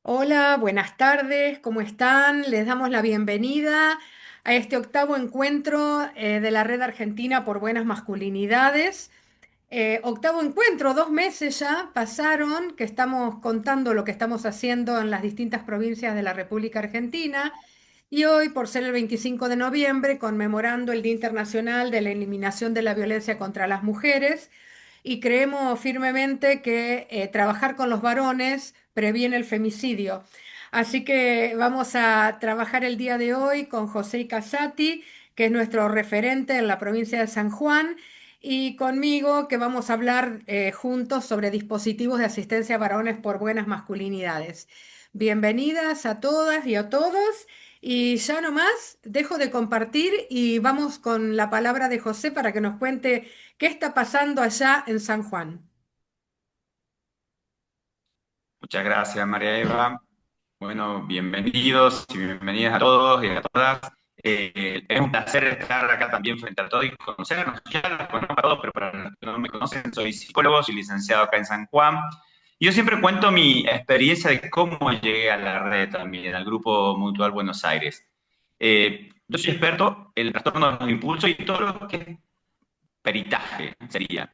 Hola, buenas tardes, ¿cómo están? Les damos la bienvenida a este octavo encuentro de la Red Argentina por Buenas Masculinidades. Octavo encuentro, 2 meses ya pasaron que estamos contando lo que estamos haciendo en las distintas provincias de la República Argentina y hoy, por ser el 25 de noviembre, conmemorando el Día Internacional de la Eliminación de la Violencia contra las Mujeres, y creemos firmemente que trabajar con los varones previene el femicidio. Así que vamos a trabajar el día de hoy con José Casati, que es nuestro referente en la provincia de San Juan, y conmigo, que vamos a hablar juntos sobre dispositivos de asistencia a varones por buenas masculinidades. Bienvenidas a todas y a todos. Y ya nomás dejo de compartir y vamos con la palabra de José para que nos cuente qué está pasando allá en San Juan. Muchas gracias, María Eva. Bueno, bienvenidos y bienvenidas a todos y a todas. Es un placer estar acá también frente a todos y conocernos. Ya los conozco a todos, pero para los que no me conocen, soy psicólogo, soy licenciado acá en San Juan. Y yo siempre cuento mi experiencia de cómo llegué a la red también, al Grupo Mutual Buenos Aires. Yo soy experto en el trastorno de los impulsos y todo lo que es peritaje sería.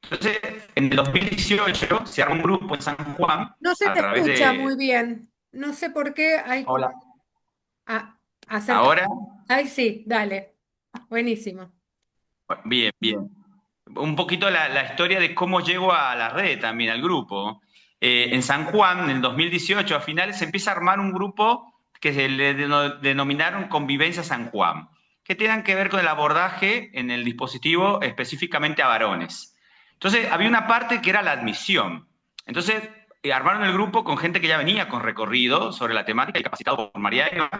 Entonces, en el 2018 se armó un grupo en San Juan No se a te través escucha muy de... bien. No sé por qué hay Hola. como... Ah, acerca... Ahora, Ay, sí, dale. Buenísimo. bien, bien. Un poquito la historia de cómo llego a la red también, al grupo. En San Juan, en el 2018, a finales, se empieza a armar un grupo que se le denominaron Convivencia San Juan, que tengan que ver con el abordaje en el dispositivo específicamente a varones. Entonces, había una parte que era la admisión. Entonces, armaron el grupo con gente que ya venía con recorrido sobre la temática y capacitado por María Eva,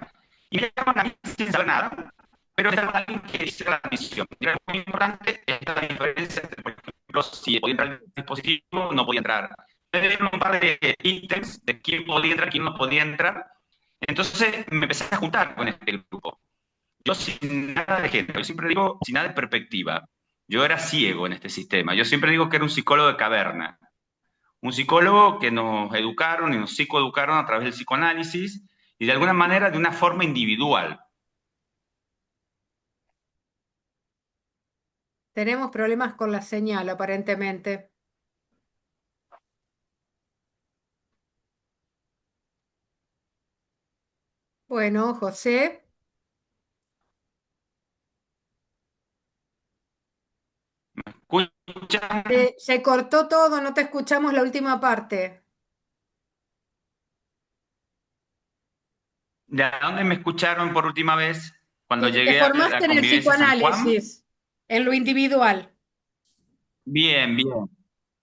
y me llaman a mí sin saber nada, pero era alguien que hiciera la admisión. Era muy importante esta diferencia entre, por ejemplo, si podía entrar en el dispositivo, no podía entrar. Me dieron un par de ítems de quién podía entrar, quién no podía entrar. Entonces me empecé a juntar con este grupo. Yo sin nada de género, yo siempre digo sin nada de perspectiva. Yo era ciego en este sistema. Yo siempre digo que era un psicólogo de caverna. Un psicólogo que nos educaron y nos psicoeducaron a través del psicoanálisis y de alguna manera de una forma individual. Tenemos problemas con la señal, aparentemente. Bueno, José, ¿Escuchan? se cortó todo, no te escuchamos la última parte. ¿De dónde me escucharon por última vez cuando Y que te llegué a formaste la en el convivencia San Juan? psicoanálisis, en lo individual. Bien, bien.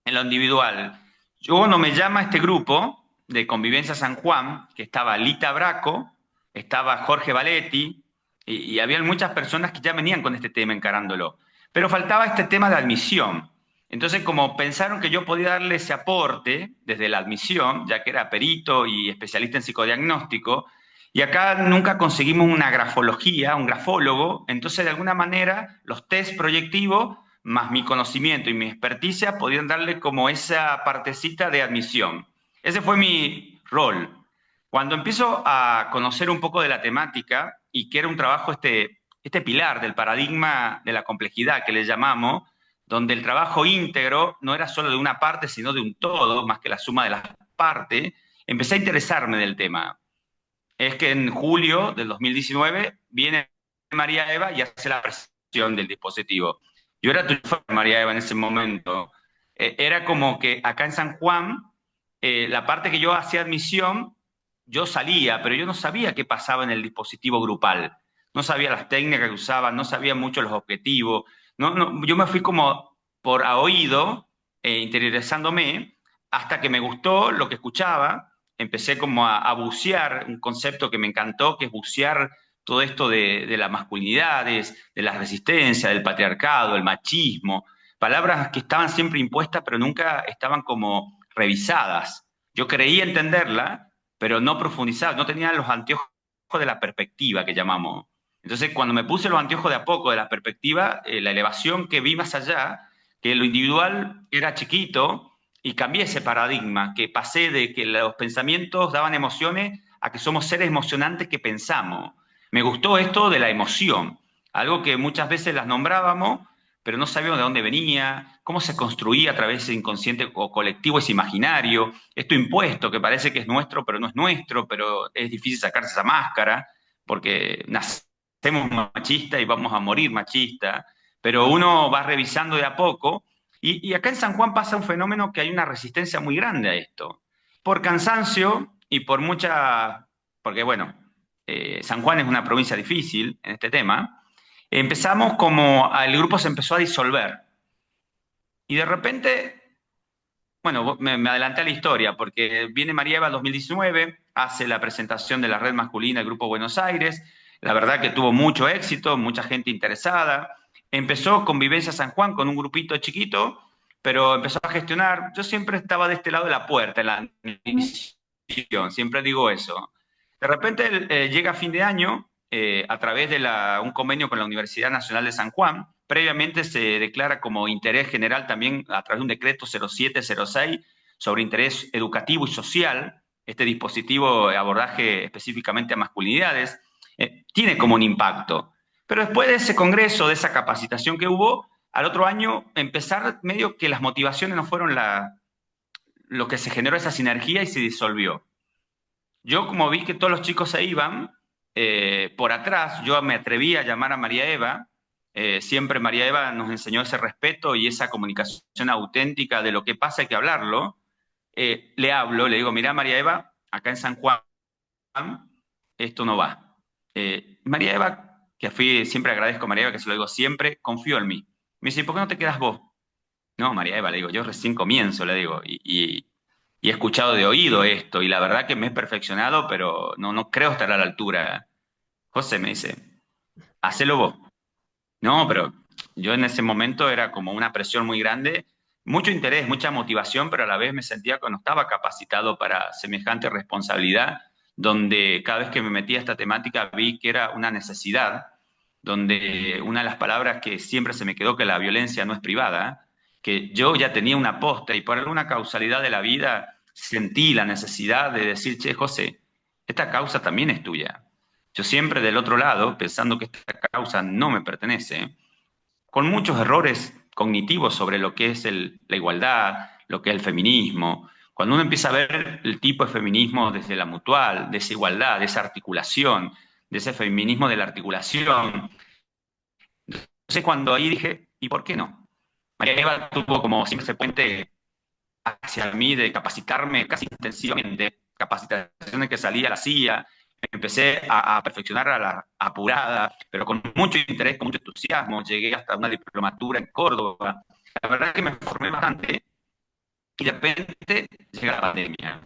En lo individual. Yo no me llama este grupo de convivencia San Juan, que estaba Lita Braco, estaba Jorge Valetti, y había muchas personas que ya venían con este tema encarándolo. Pero faltaba este tema de admisión. Entonces, como pensaron que yo podía darle ese aporte desde la admisión, ya que era perito y especialista en psicodiagnóstico, y acá nunca conseguimos una grafología, un grafólogo, entonces de alguna manera los test proyectivos más mi conocimiento y mi experticia podían darle como esa partecita de admisión. Ese fue mi rol. Cuando empiezo a conocer un poco de la temática y que era un trabajo, este pilar del paradigma de la complejidad que le llamamos, donde el trabajo íntegro no era solo de una parte, sino de un todo, más que la suma de las partes, empecé a interesarme del tema. Es que en julio del 2019 viene María Eva y hace la presión del dispositivo. Yo era triunfador, María Eva, en ese momento. Era como que acá en San Juan, la parte que yo hacía admisión, yo salía, pero yo no sabía qué pasaba en el dispositivo grupal. No sabía las técnicas que usaban, no sabía mucho los objetivos. No, no, yo me fui como por a oído, interiorizándome, hasta que me gustó lo que escuchaba. Empecé como a bucear un concepto que me encantó, que es bucear todo esto de las masculinidades, de la resistencia, del patriarcado, el machismo, palabras que estaban siempre impuestas, pero nunca estaban como revisadas. Yo creía entenderla, pero no profundizaba, no tenía los anteojos de la perspectiva que llamamos. Entonces, cuando me puse los anteojos de a poco de la perspectiva, la elevación que vi más allá, que lo individual era chiquito y cambié ese paradigma, que pasé de que los pensamientos daban emociones a que somos seres emocionantes que pensamos. Me gustó esto de la emoción, algo que muchas veces las nombrábamos, pero no sabíamos de dónde venía, cómo se construía a través de ese inconsciente o colectivo, ese imaginario, esto impuesto que parece que es nuestro, pero no es nuestro, pero es difícil sacarse esa máscara, porque nacemos machistas y vamos a morir machistas, pero uno va revisando de a poco y acá en San Juan pasa un fenómeno que hay una resistencia muy grande a esto. Por cansancio y por mucha, porque bueno, San Juan es una provincia difícil en este tema, empezamos como, el grupo se empezó a disolver. Y de repente, bueno, me adelanté a la historia, porque viene María Eva 2019, hace la presentación de la red masculina del Grupo Buenos Aires, la verdad que tuvo mucho éxito, mucha gente interesada. Empezó Convivencia San Juan con un grupito chiquito, pero empezó a gestionar. Yo siempre estaba de este lado de la puerta, en la admisión, siempre digo eso. De repente llega fin de año a través de un convenio con la Universidad Nacional de San Juan. Previamente se declara como interés general también a través de un decreto 0706 sobre interés educativo y social. Este dispositivo de abordaje específicamente a masculinidades tiene como un impacto. Pero después de ese congreso, de esa capacitación que hubo, al otro año empezar medio que las motivaciones no fueron lo que se generó esa sinergia y se disolvió. Yo como vi que todos los chicos se iban, por atrás yo me atreví a llamar a María Eva. Siempre María Eva nos enseñó ese respeto y esa comunicación auténtica de lo que pasa hay que hablarlo. Le hablo, le digo, mira María Eva, acá en San Juan esto no va. María Eva, que fui, siempre agradezco a María Eva, que se lo digo siempre, confío en mí. Me dice, ¿por qué no te quedas vos? No, María Eva, le digo, yo recién comienzo, le digo, y he escuchado de oído esto, y la verdad que me he perfeccionado, pero no creo estar a la altura. José me dice, hacelo vos. No, pero yo en ese momento era como una presión muy grande, mucho interés, mucha motivación, pero a la vez me sentía que no estaba capacitado para semejante responsabilidad, donde cada vez que me metía a esta temática vi que era una necesidad, donde una de las palabras que siempre se me quedó que la violencia no es privada, que yo ya tenía una posta y por alguna causalidad de la vida sentí la necesidad de decir, che, José, esta causa también es tuya. Yo siempre del otro lado, pensando que esta causa no me pertenece, con muchos errores cognitivos sobre lo que es la igualdad, lo que es el feminismo. Cuando uno empieza a ver el tipo de feminismo desde la mutual, de esa igualdad, de esa articulación, de ese feminismo de la articulación, entonces cuando ahí dije, ¿y por qué no? María Eva tuvo como siempre ese puente hacia mí de capacitarme casi intensivamente, capacitaciones que salía, la hacía, empecé a perfeccionar a la apurada, pero con mucho interés, con mucho entusiasmo, llegué hasta una diplomatura en Córdoba. La verdad es que me formé bastante y de repente llega la pandemia.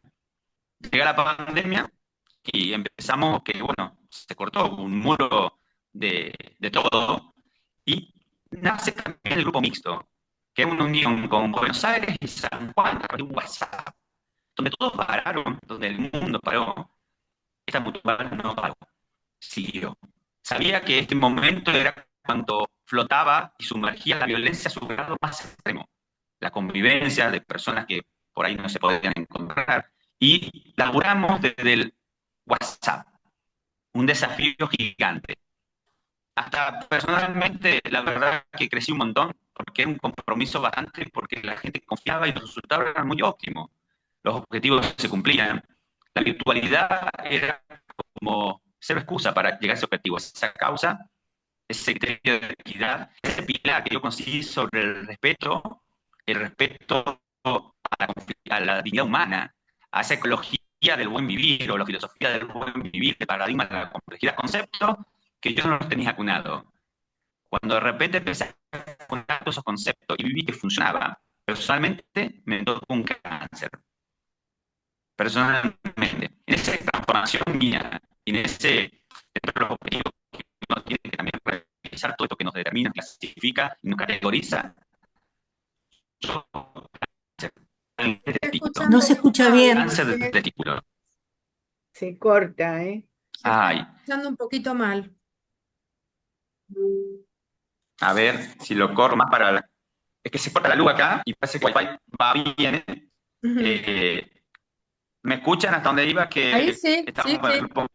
Llega la pandemia y empezamos que, bueno, se cortó un muro de todo y nace también el grupo mixto, que es una unión con Buenos Aires y San Juan a través de un WhatsApp, donde todos pararon, donde el mundo paró, esta mutual no paró, siguió. Sabía que este momento era cuando flotaba y sumergía la violencia a su grado más extremo, la convivencia de personas que por ahí no se podían encontrar, y laburamos desde el WhatsApp, un desafío gigante. Hasta personalmente, la verdad que crecí un montón, porque era un compromiso bastante, porque la gente confiaba y los resultados eran muy óptimos. Los objetivos se cumplían. La virtualidad era como cero excusa para llegar a ese objetivo, esa causa, ese criterio de equidad, ese pilar que yo conseguí sobre el respeto a la dignidad humana, a esa ecología del buen vivir o la filosofía del buen vivir, el paradigma de la complejidad, conceptos que yo no los tenía acunado. Cuando de repente empecé a acunar todos esos conceptos y viví que funcionaba, personalmente me tocó un cáncer. Personalmente, en esa transformación mía y en ese dentro de los objetivos que uno tiene que también revisar todo esto que nos determina, clasifica y nos categoriza, yo cáncer de Estoy testículo. No escuchando se muy escucha mal, bien. Cáncer de José. testículo. Se corta, ¿eh? Se está Ay, escuchando un poquito mal. a ver si lo corro más para la... Es que se corta la luz acá y parece que el Wi-Fi va bien, ¿eh? Ujú. Eh, ¿Me escuchan hasta donde iba? Ahí Que sí, sí, estamos en el sí. grupo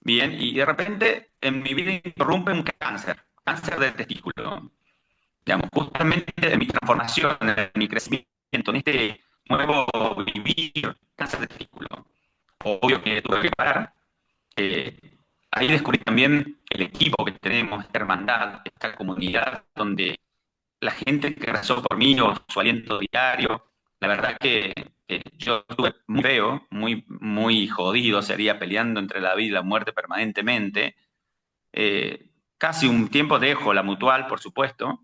bien, y de repente en mi vida interrumpe un cáncer de testículo, digamos, justamente de mi transformación, de mi crecimiento, en este nuevo vivir, cáncer de testículo. Obvio que tuve que parar. Eh, Ahí descubrí también el equipo que tenemos, esta hermandad, esta comunidad, donde la gente que rezó por mí o su aliento diario, la verdad que yo estuve muy feo, muy jodido, sería peleando entre la vida y la muerte permanentemente. Casi un tiempo dejo la mutual, por supuesto,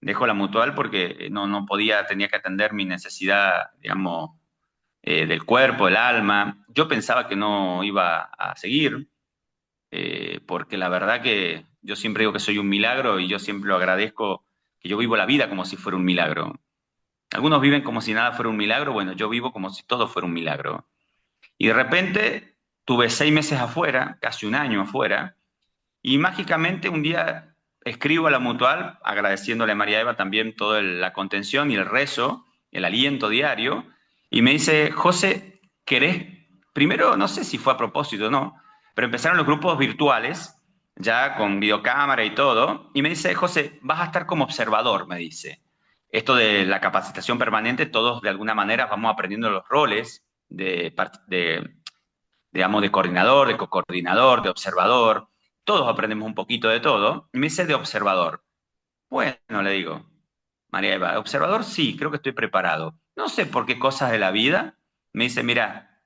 dejo la mutual porque no podía, tenía que atender mi necesidad, digamos, del cuerpo, del alma. Yo pensaba que no iba a seguir, porque la verdad que yo siempre digo que soy un milagro y yo siempre lo agradezco, que yo vivo la vida como si fuera un milagro. Algunos viven como si nada fuera un milagro, bueno, yo vivo como si todo fuera un milagro. Y de repente tuve 6 meses afuera, casi un año afuera, y mágicamente un día escribo a la mutual agradeciéndole a María Eva también toda la contención y el rezo, el aliento diario, y me dice, José, ¿querés? Primero, no sé si fue a propósito o no, pero empezaron los grupos virtuales, ya con videocámara y todo, y me dice, José, vas a estar como observador, me dice. Esto de la capacitación permanente, todos de alguna manera vamos aprendiendo los roles digamos, de coordinador, de co-coordinador, de observador. Todos aprendemos un poquito de todo. Y me dice de observador. Bueno, le digo, María Eva, observador sí, creo que estoy preparado. No sé por qué cosas de la vida. Me dice, mira,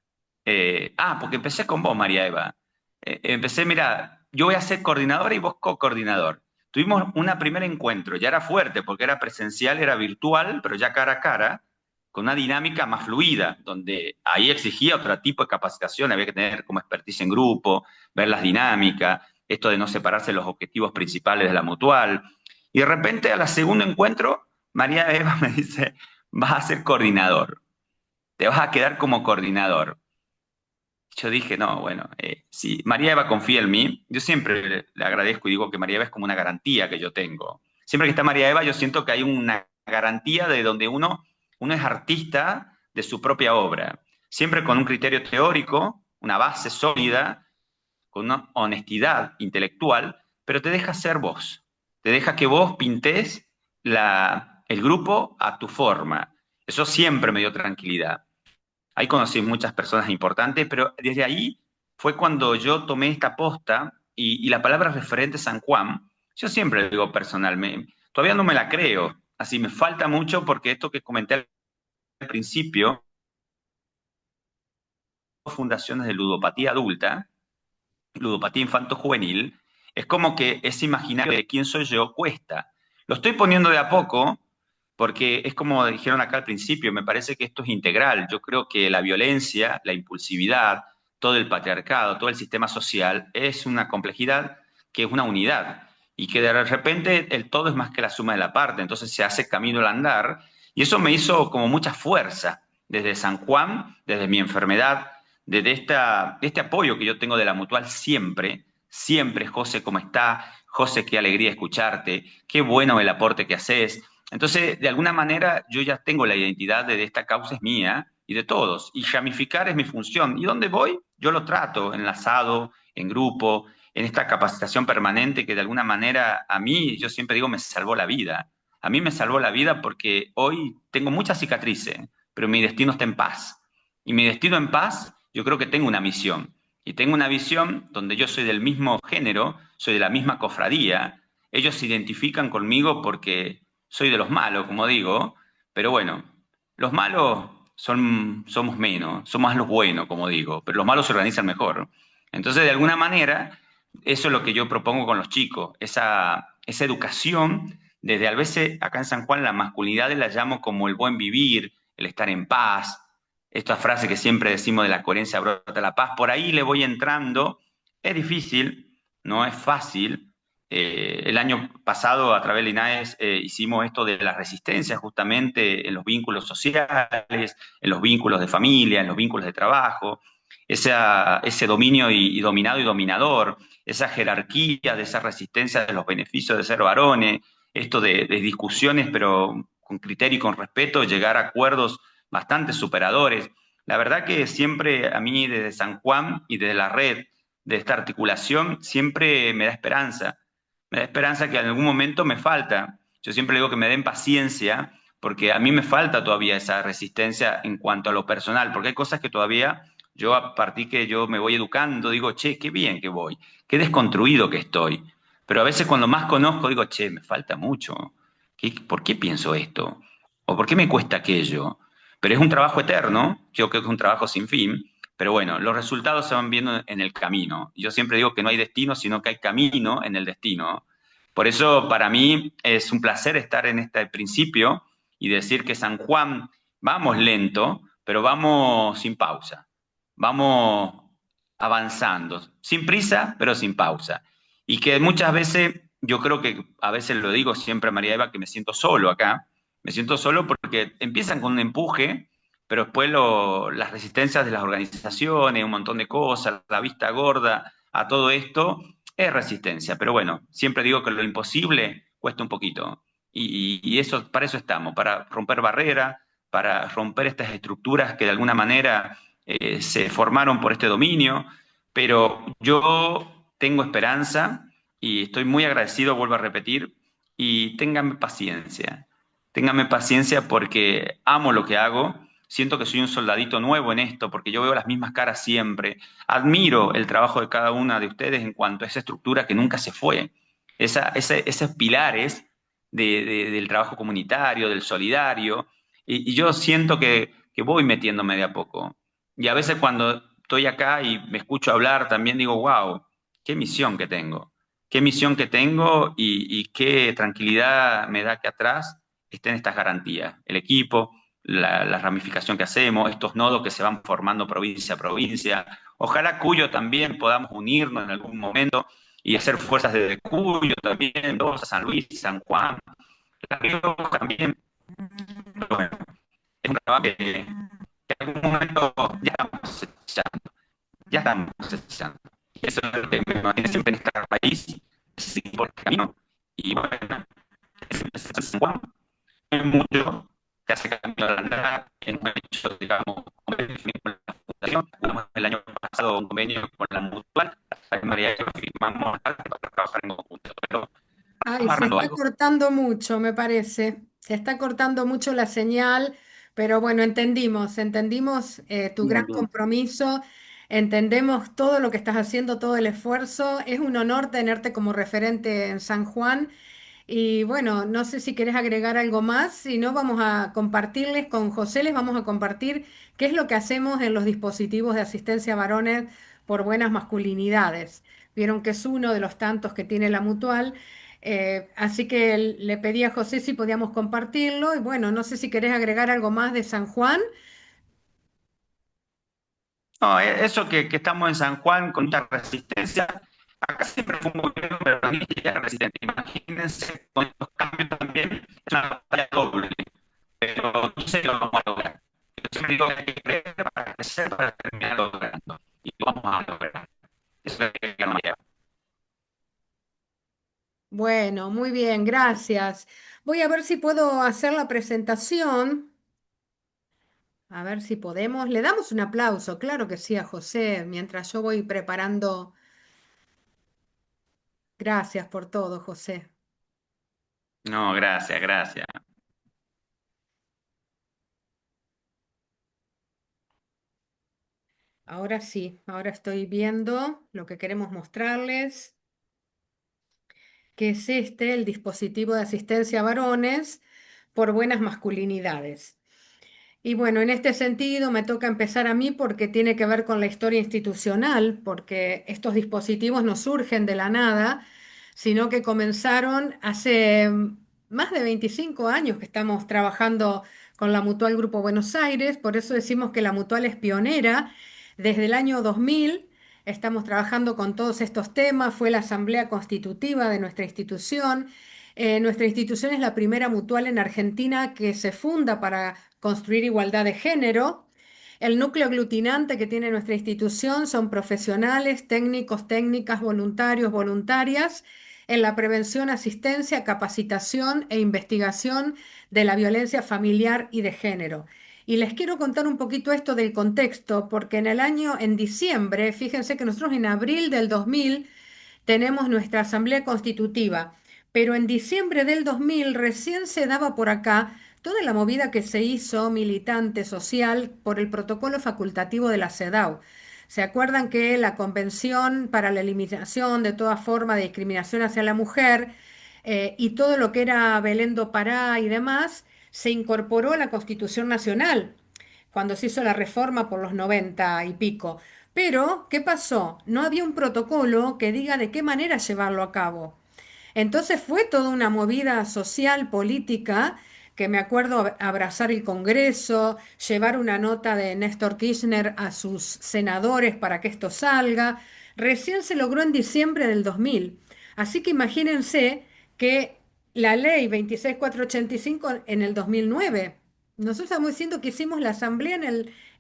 porque empecé con vos, María Eva. Empecé, mira, yo voy a ser coordinador y vos co-coordinador. Tuvimos un primer encuentro, ya era fuerte porque era presencial, era virtual, pero ya cara a cara, con una dinámica más fluida, donde ahí exigía otro tipo de capacitación, había que tener como expertise en grupo, ver las dinámicas, esto de no separarse de los objetivos principales de la mutual. Y de repente, al segundo encuentro, María Eva me dice, vas a ser coordinador, te vas a quedar como coordinador. Yo dije, no, bueno, si María Eva confía en mí, yo siempre le agradezco y digo que María Eva es como una garantía que yo tengo. Siempre que está María Eva, yo siento que hay una garantía de donde uno es artista de su propia obra. Siempre con un criterio teórico, una base sólida, con una honestidad intelectual, pero te deja ser vos. Te deja que vos pintes el grupo a tu forma. Eso siempre me dio tranquilidad. Ahí conocí muchas personas importantes, pero desde ahí fue cuando yo tomé esta posta y la palabra referente San Juan, yo siempre lo digo personalmente, todavía no me la creo, así me falta mucho porque esto que comenté al principio, fundaciones de ludopatía adulta, ludopatía infanto-juvenil, es como que ese imaginario de quién soy yo cuesta. Lo estoy poniendo de a poco porque es como dijeron acá al principio, me parece que esto es integral. Yo creo que la violencia, la impulsividad, todo el patriarcado, todo el sistema social es una complejidad que es una unidad y que de repente el todo es más que la suma de la parte, entonces se hace camino al andar y eso me hizo como mucha fuerza desde San Juan, desde mi enfermedad, desde este apoyo que yo tengo de la mutual siempre, siempre, José, ¿cómo está? José, qué alegría escucharte, qué bueno el aporte que haces. Entonces, de alguna manera, yo ya tengo la identidad de esta causa es mía y de todos, y ramificar es mi función. ¿Y dónde voy? Yo lo trato, enlazado, en grupo, en esta capacitación permanente que de alguna manera a mí, yo siempre digo, me salvó la vida. A mí me salvó la vida porque hoy tengo muchas cicatrices, pero mi destino está en paz. Y mi destino en paz, yo creo que tengo una misión. Y tengo una visión donde yo soy del mismo género, soy de la misma cofradía. Ellos se identifican conmigo porque soy de los malos, como digo, pero bueno, los malos somos menos, somos más los buenos, como digo, pero los malos se organizan mejor. Entonces, de alguna manera, eso es lo que yo propongo con los chicos, esa educación, desde a veces acá en San Juan la masculinidad la llamo como el buen vivir, el estar en paz, esta frase que siempre decimos de la coherencia brota la paz, por ahí le voy entrando, es difícil, no es fácil. El año pasado a través de INAES hicimos esto de la resistencia justamente en los vínculos sociales, en los vínculos de familia, en los vínculos de trabajo, ese dominio y dominado y dominador, esa jerarquía de esa resistencia de los beneficios de ser varones, esto de discusiones pero con criterio y con respeto, llegar a acuerdos bastante superadores. La verdad que siempre a mí desde San Juan y desde la red de esta articulación siempre me da esperanza. Me da esperanza que en algún momento me falta. Yo siempre digo que me den paciencia porque a mí me falta todavía esa resistencia en cuanto a lo personal, porque hay cosas que todavía yo a partir que yo me voy educando digo, che, qué bien que voy, qué desconstruido que estoy. Pero a veces cuando más conozco digo, che, me falta mucho. ¿Por qué pienso esto? ¿O por qué me cuesta aquello? Pero es un trabajo eterno, yo creo que es un trabajo sin fin, pero bueno, los resultados se van viendo en el camino. Yo siempre digo que no hay destino, sino que hay camino en el destino. Por eso para mí es un placer estar en este principio y decir que San Juan, vamos lento, pero vamos sin pausa. Vamos avanzando, sin prisa, pero sin pausa. Y que muchas veces, yo creo que a veces lo digo siempre a María Eva, que me siento solo acá. Me siento solo porque empiezan con un empuje, pero después las resistencias de las organizaciones, un montón de cosas, la vista gorda a todo esto, es resistencia. Pero bueno, siempre digo que lo imposible cuesta un poquito. Y eso, para eso estamos, para romper barreras, para romper estas estructuras que de alguna manera se formaron por este dominio. Pero yo tengo esperanza y estoy muy agradecido, vuelvo a repetir, y ténganme paciencia porque amo lo que hago, siento que soy un soldadito nuevo en esto, porque yo veo las mismas caras siempre, admiro el trabajo de cada una de ustedes en cuanto a esa estructura que nunca se fue, esos pilares del trabajo comunitario, del solidario, y yo siento que voy metiéndome de a poco. Y a veces cuando estoy acá y me escucho hablar, también digo, wow, qué misión que tengo y qué tranquilidad me da que atrás estén estas garantías. El equipo, la ramificación que hacemos, estos nodos que se van formando provincia a provincia. Ojalá Cuyo también podamos unirnos en algún momento y hacer fuerzas desde Cuyo también, Mendoza, San Luis, San Juan, La Rioja también. Pero bueno, es un trabajo que en algún momento ya estamos cosechando, ya estamos cosechando. Y eso es lo que me mantiene siempre en este país, seguir por el camino. Y bueno, es San Juan, no hay mucho que hace camino al andar, hemos hecho, digamos, convenios con la Fundación, firmamos el año pasado un convenio con la Mutual, hasta que María y yo firmamos para trabajar en conjunto, pero Ay, vamos se armando está algo. cortando mucho, me parece. Se está cortando mucho la señal, pero bueno, entendimos tu gran Bien, bien. compromiso, entendemos todo lo que estás haciendo, todo el esfuerzo. Es un honor tenerte como referente en San Juan. Y bueno, no sé si querés agregar algo más, si no vamos a compartirles con José, les vamos a compartir qué es lo que hacemos en los dispositivos de asistencia a varones por buenas masculinidades. Vieron que es uno de los tantos que tiene la Mutual, así que le pedí a José si podíamos compartirlo y bueno, no sé si querés agregar algo más de San Juan. No, eso que estamos en San Juan con esta resistencia, acá siempre fue un gobierno peronista y resistente. Imagínense con estos cambios también, es una batalla doble, pero yo sé que lo vamos a lograr. Yo siempre digo que hay que creer para crecer, para terminar logrando. Y lo vamos a lograr. Eso es lo que quiero. Bueno, muy bien, gracias. Voy a ver si puedo hacer la presentación. A ver si podemos. Le damos un aplauso, claro que sí, a José, mientras yo voy preparando. Gracias por todo, José. No, gracias, gracias. Ahora sí, ahora estoy viendo lo que queremos mostrarles, que es este, el dispositivo de asistencia a varones por buenas masculinidades. Y bueno, en este sentido me toca empezar a mí porque tiene que ver con la historia institucional, porque estos dispositivos no surgen de la nada, sino que comenzaron hace más de 25 años que estamos trabajando con la Mutual Grupo Buenos Aires, por eso decimos que la Mutual es pionera. Desde el año 2000 estamos trabajando con todos estos temas, fue la asamblea constitutiva de nuestra institución. Nuestra institución es la primera mutual en Argentina que se funda para construir igualdad de género. El núcleo aglutinante que tiene nuestra institución son profesionales, técnicos, técnicas, voluntarios, voluntarias en la prevención, asistencia, capacitación e investigación de la violencia familiar y de género. Y les quiero contar un poquito esto del contexto, porque en diciembre, fíjense que nosotros en abril del 2000 tenemos nuestra asamblea constitutiva, pero en diciembre del 2000 recién se daba por acá toda la movida que se hizo militante social por el protocolo facultativo de la CEDAW. ¿Se acuerdan que la Convención para la Eliminación de toda forma de discriminación hacia la mujer y todo lo que era Belén do Pará y demás se incorporó a la Constitución Nacional cuando se hizo la reforma por los 90 y pico? Pero, ¿qué pasó? No había un protocolo que diga de qué manera llevarlo a cabo. Entonces fue toda una movida social, política, que me acuerdo abrazar el Congreso, llevar una nota de Néstor Kirchner a sus senadores para que esto salga. Recién se logró en diciembre del 2000. Así que imagínense que la ley 26485 en el 2009. Nosotros estamos diciendo que hicimos la asamblea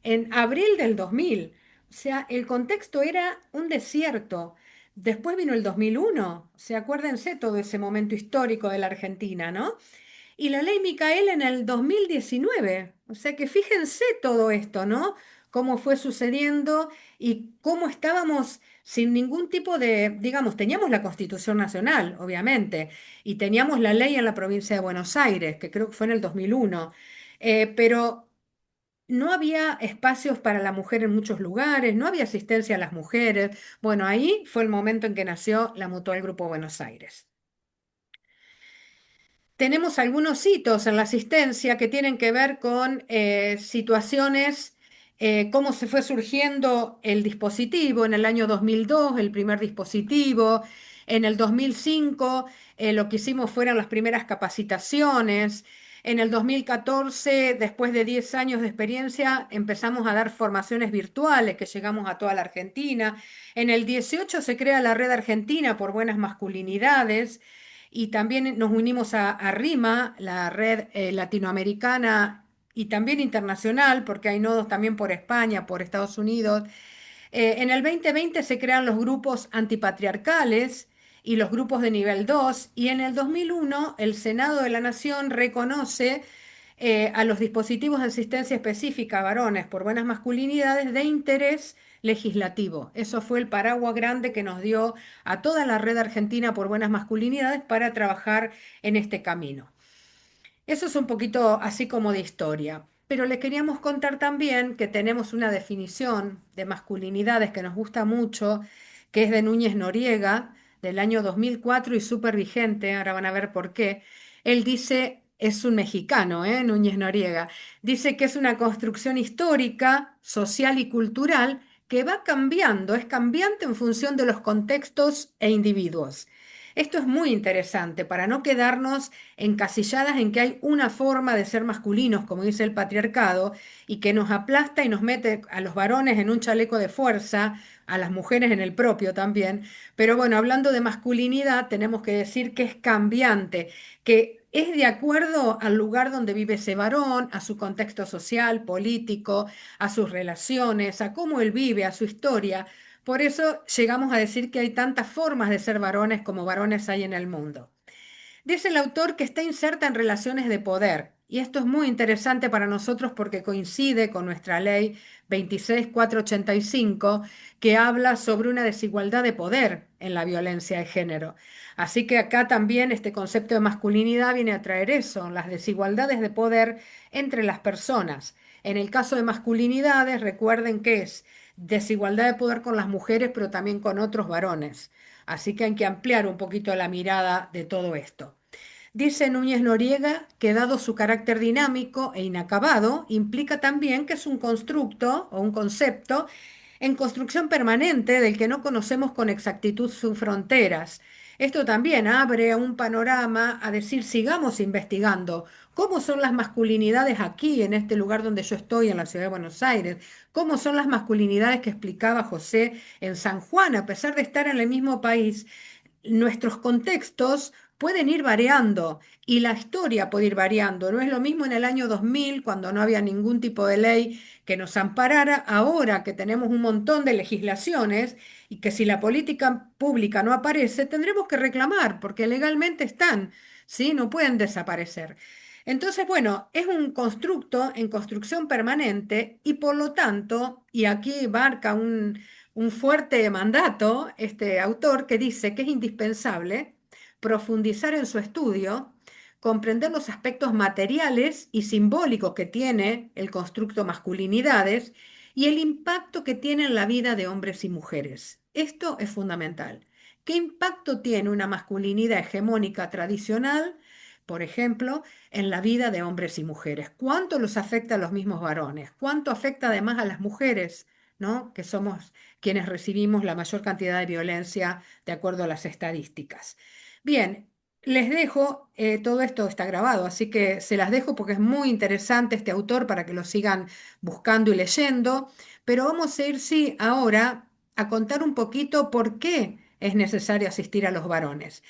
en abril del 2000. O sea, el contexto era un desierto. Después vino el 2001, o sea, acuérdense todo ese momento histórico de la Argentina, ¿no? Y la ley Micaela en el 2019, o sea que fíjense todo esto, ¿no? Cómo fue sucediendo y cómo estábamos sin ningún tipo de, digamos, teníamos la Constitución Nacional, obviamente, y teníamos la ley en la provincia de Buenos Aires, que creo que fue en el 2001, pero no había espacios para la mujer en muchos lugares, no había asistencia a las mujeres. Bueno, ahí fue el momento en que nació la Mutual Grupo Buenos Aires. Tenemos algunos hitos en la asistencia que tienen que ver con situaciones, cómo se fue surgiendo el dispositivo en el año 2002, el primer dispositivo. En el 2005 lo que hicimos fueron las primeras capacitaciones. En el 2014, después de 10 años de experiencia, empezamos a dar formaciones virtuales que llegamos a toda la Argentina. En el 18 se crea la Red Argentina por Buenas Masculinidades. Y también nos unimos a RIMA, la red latinoamericana y también internacional, porque hay nodos también por España, por Estados Unidos. En el 2020 se crean los grupos antipatriarcales y los grupos de nivel 2 y en el 2001 el Senado de la Nación reconoce a los dispositivos de asistencia específica a varones por buenas masculinidades de interés legislativo. Eso fue el paraguas grande que nos dio a toda la red argentina por buenas masculinidades para trabajar en este camino. Eso es un poquito así como de historia. Pero le queríamos contar también que tenemos una definición de masculinidades que nos gusta mucho, que es de Núñez Noriega, del año 2004 y súper vigente, ahora van a ver por qué. Él dice, es un mexicano, Núñez Noriega, dice que es una construcción histórica, social y cultural que va cambiando, es cambiante en función de los contextos e individuos. Esto es muy interesante para no quedarnos encasilladas en que hay una forma de ser masculinos, como dice el patriarcado, y que nos aplasta y nos mete a los varones en un chaleco de fuerza, a las mujeres en el propio también. Pero bueno, hablando de masculinidad, tenemos que decir que es cambiante, que es de acuerdo al lugar donde vive ese varón, a su contexto social, político, a sus relaciones, a cómo él vive, a su historia. Por eso llegamos a decir que hay tantas formas de ser varones como varones hay en el mundo. Dice el autor que está inserta en relaciones de poder, y esto es muy interesante para nosotros porque coincide con nuestra ley 26485, que habla sobre una desigualdad de poder en la violencia de género. Así que acá también este concepto de masculinidad viene a traer eso, las desigualdades de poder entre las personas. En el caso de masculinidades, recuerden que es desigualdad de poder con las mujeres, pero también con otros varones. Así que hay que ampliar un poquito la mirada de todo esto. Dice Núñez Noriega que dado su carácter dinámico e inacabado, implica también que es un constructo o un concepto en construcción permanente del que no conocemos con exactitud sus fronteras. Esto también abre un panorama a decir, sigamos investigando cómo son las masculinidades aquí, en este lugar donde yo estoy, en la ciudad de Buenos Aires, cómo son las masculinidades que explicaba José en San Juan, a pesar de estar en el mismo país, nuestros contextos pueden ir variando y la historia puede ir variando. No es lo mismo en el año 2000, cuando no había ningún tipo de ley que nos amparara, ahora que tenemos un montón de legislaciones y que si la política pública no aparece, tendremos que reclamar, porque legalmente están, ¿sí? No pueden desaparecer. Entonces, bueno, es un constructo en construcción permanente y por lo tanto, y aquí marca un fuerte mandato este autor que dice que es indispensable profundizar en su estudio, comprender los aspectos materiales y simbólicos que tiene el constructo masculinidades y el impacto que tiene en la vida de hombres y mujeres. Esto es fundamental. ¿Qué impacto tiene una masculinidad hegemónica tradicional, por ejemplo, en la vida de hombres y mujeres? ¿Cuánto los afecta a los mismos varones? ¿Cuánto afecta además a las mujeres, ¿no? Que somos quienes recibimos la mayor cantidad de violencia de acuerdo a las estadísticas. Bien, les dejo, todo esto está grabado, así que se las dejo porque es muy interesante este autor para que lo sigan buscando y leyendo, pero vamos a ir, sí, ahora a contar un poquito por qué es necesario asistir a los varones.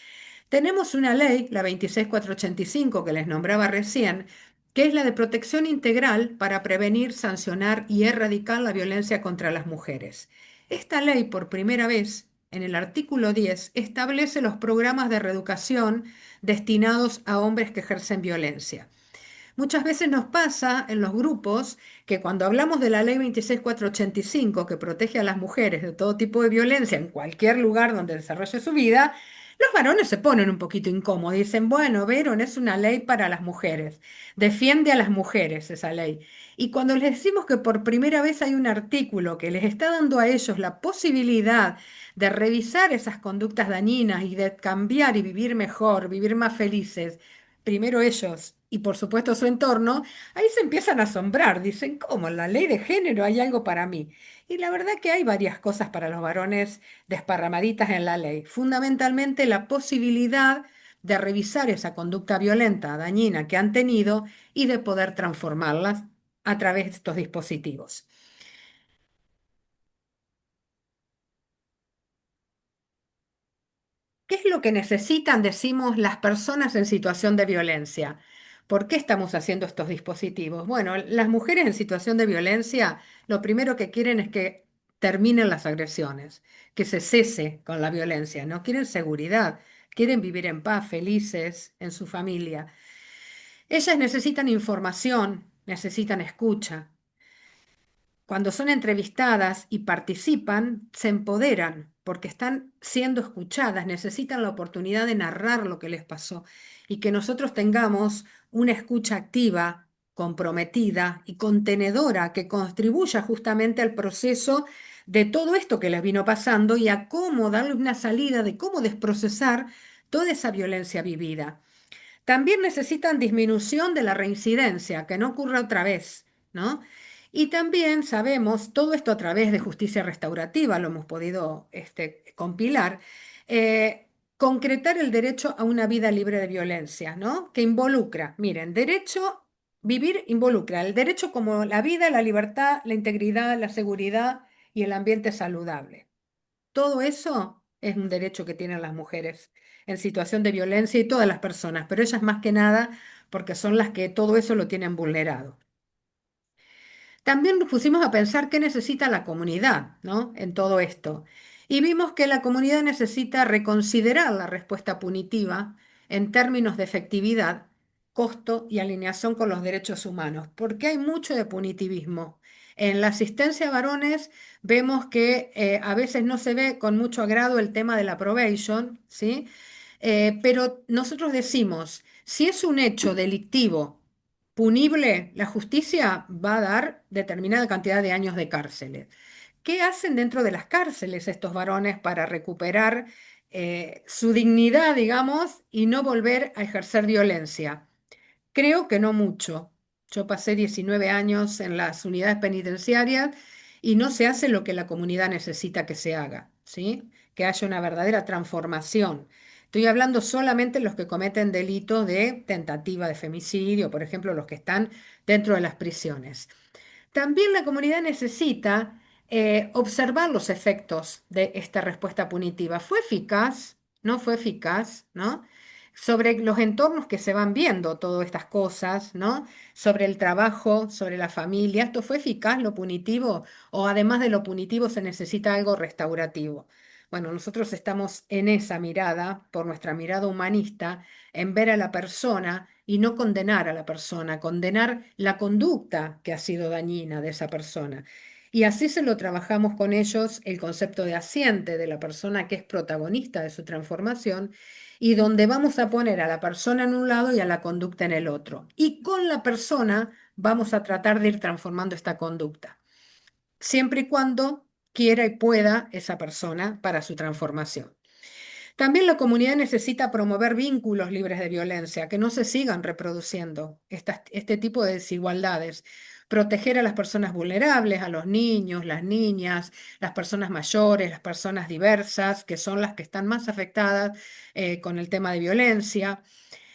Tenemos una ley, la 26485, que les nombraba recién, que es la de protección integral para prevenir, sancionar y erradicar la violencia contra las mujeres. Esta ley, por primera vez, en el artículo 10, establece los programas de reeducación destinados a hombres que ejercen violencia. Muchas veces nos pasa en los grupos que cuando hablamos de la ley 26485, que protege a las mujeres de todo tipo de violencia en cualquier lugar donde desarrolle su vida, los varones se ponen un poquito incómodos. Dicen, bueno, Veron, es una ley para las mujeres. Defiende a las mujeres esa ley. Y cuando les decimos que por primera vez hay un artículo que les está dando a ellos la posibilidad de revisar esas conductas dañinas y de cambiar y vivir mejor, vivir más felices, primero ellos y por supuesto su entorno, ahí se empiezan a asombrar, dicen, ¿cómo? ¿En la ley de género hay algo para mí? Y la verdad que hay varias cosas para los varones desparramaditas en la ley, fundamentalmente la posibilidad de revisar esa conducta violenta, dañina que han tenido y de poder transformarlas a través de estos dispositivos. ¿Qué es lo que necesitan, decimos, las personas en situación de violencia? ¿Por qué estamos haciendo estos dispositivos? Bueno, las mujeres en situación de violencia lo primero que quieren es que terminen las agresiones, que se cese con la violencia, no quieren seguridad, quieren vivir en paz, felices en su familia. Ellas necesitan información, necesitan escucha. Cuando son entrevistadas y participan, se empoderan porque están siendo escuchadas, necesitan la oportunidad de narrar lo que les pasó y que nosotros tengamos una escucha activa, comprometida y contenedora que contribuya justamente al proceso de todo esto que les vino pasando y a cómo darle una salida, de cómo desprocesar toda esa violencia vivida. También necesitan disminución de la reincidencia, que no ocurra otra vez, ¿no? Y también sabemos, todo esto a través de justicia restaurativa, lo hemos podido compilar, concretar el derecho a una vida libre de violencia, ¿no? Que involucra, miren, derecho, vivir involucra el derecho como la vida, la libertad, la integridad, la seguridad y el ambiente saludable. Todo eso es un derecho que tienen las mujeres en situación de violencia y todas las personas, pero ellas más que nada porque son las que todo eso lo tienen vulnerado. También nos pusimos a pensar qué necesita la comunidad, ¿no? En todo esto. Y vimos que la comunidad necesita reconsiderar la respuesta punitiva en términos de efectividad, costo y alineación con los derechos humanos, porque hay mucho de punitivismo. En la asistencia a varones vemos que a veces no se ve con mucho agrado el tema de la probation, ¿sí? Pero nosotros decimos, si es un hecho delictivo punible, la justicia va a dar determinada cantidad de años de cárcel. ¿Qué hacen dentro de las cárceles estos varones para recuperar su dignidad, digamos, y no volver a ejercer violencia? Creo que no mucho. Yo pasé 19 años en las unidades penitenciarias y no se hace lo que la comunidad necesita que se haga, ¿sí? Que haya una verdadera transformación. Estoy hablando solamente de los que cometen delitos de tentativa de femicidio, por ejemplo, los que están dentro de las prisiones. También la comunidad necesita observar los efectos de esta respuesta punitiva. ¿Fue eficaz? ¿No fue eficaz? ¿No? Sobre los entornos que se van viendo todas estas cosas, ¿no? Sobre el trabajo, sobre la familia. ¿Esto fue eficaz, lo punitivo? ¿O además de lo punitivo se necesita algo restaurativo? Bueno, nosotros estamos en esa mirada, por nuestra mirada humanista, en ver a la persona y no condenar a la persona, condenar la conducta que ha sido dañina de esa persona. Y así se lo trabajamos con ellos el concepto de asiente de la persona que es protagonista de su transformación y donde vamos a poner a la persona en un lado y a la conducta en el otro. Y con la persona vamos a tratar de ir transformando esta conducta, siempre y cuando quiera y pueda esa persona para su transformación. También la comunidad necesita promover vínculos libres de violencia, que no se sigan reproduciendo este tipo de desigualdades. Proteger a las personas vulnerables, a los niños, las niñas, las personas mayores, las personas diversas, que son las que están más afectadas con el tema de violencia.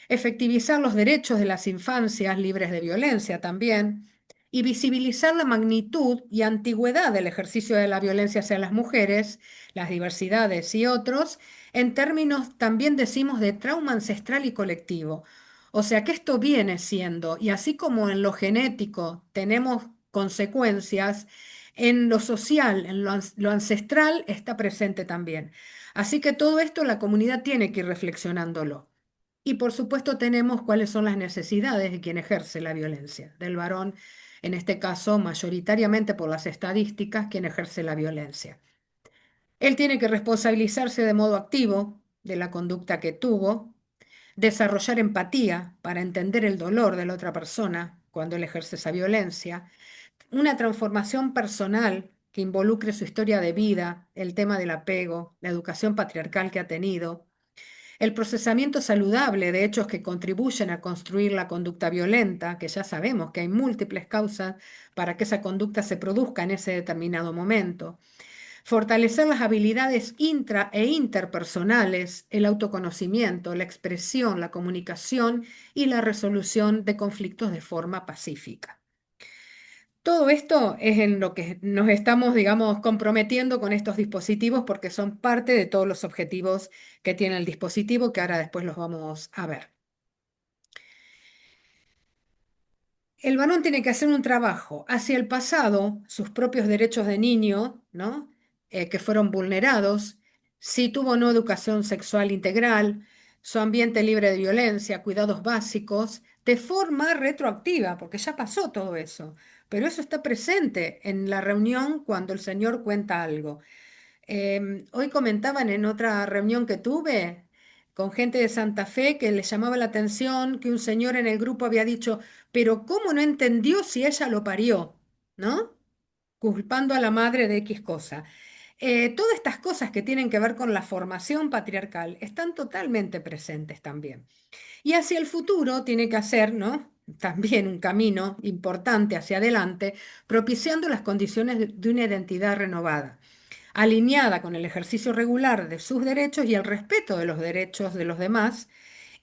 Efectivizar los derechos de las infancias libres de violencia también, y visibilizar la magnitud y antigüedad del ejercicio de la violencia hacia las mujeres, las diversidades y otros, en términos también decimos de trauma ancestral y colectivo. O sea que esto viene siendo, y así como en lo genético tenemos consecuencias, en lo social, en lo ancestral está presente también. Así que todo esto la comunidad tiene que ir reflexionándolo. Y por supuesto tenemos cuáles son las necesidades de quien ejerce la violencia, del varón, en este caso mayoritariamente por las estadísticas, quien ejerce la violencia. Él tiene que responsabilizarse de modo activo de la conducta que tuvo, desarrollar empatía para entender el dolor de la otra persona cuando él ejerce esa violencia, una transformación personal que involucre su historia de vida, el tema del apego, la educación patriarcal que ha tenido, el procesamiento saludable de hechos que contribuyen a construir la conducta violenta, que ya sabemos que hay múltiples causas para que esa conducta se produzca en ese determinado momento. Fortalecer las habilidades intra e interpersonales, el autoconocimiento, la expresión, la comunicación y la resolución de conflictos de forma pacífica. Todo esto es en lo que nos estamos, digamos, comprometiendo con estos dispositivos porque son parte de todos los objetivos que tiene el dispositivo, que ahora después los vamos a ver. El varón tiene que hacer un trabajo hacia el pasado, sus propios derechos de niño, ¿no? Que fueron vulnerados, si tuvo o no educación sexual integral, su ambiente libre de violencia, cuidados básicos, de forma retroactiva, porque ya pasó todo eso, pero eso está presente en la reunión cuando el señor cuenta algo. Hoy comentaban en otra reunión que tuve con gente de Santa Fe que le llamaba la atención que un señor en el grupo había dicho, pero ¿cómo no entendió si ella lo parió? ¿No? Culpando a la madre de X cosa. Todas estas cosas que tienen que ver con la formación patriarcal están totalmente presentes también. Y hacia el futuro tiene que hacer, ¿no? También un camino importante hacia adelante, propiciando las condiciones de una identidad renovada, alineada con el ejercicio regular de sus derechos y el respeto de los derechos de los demás,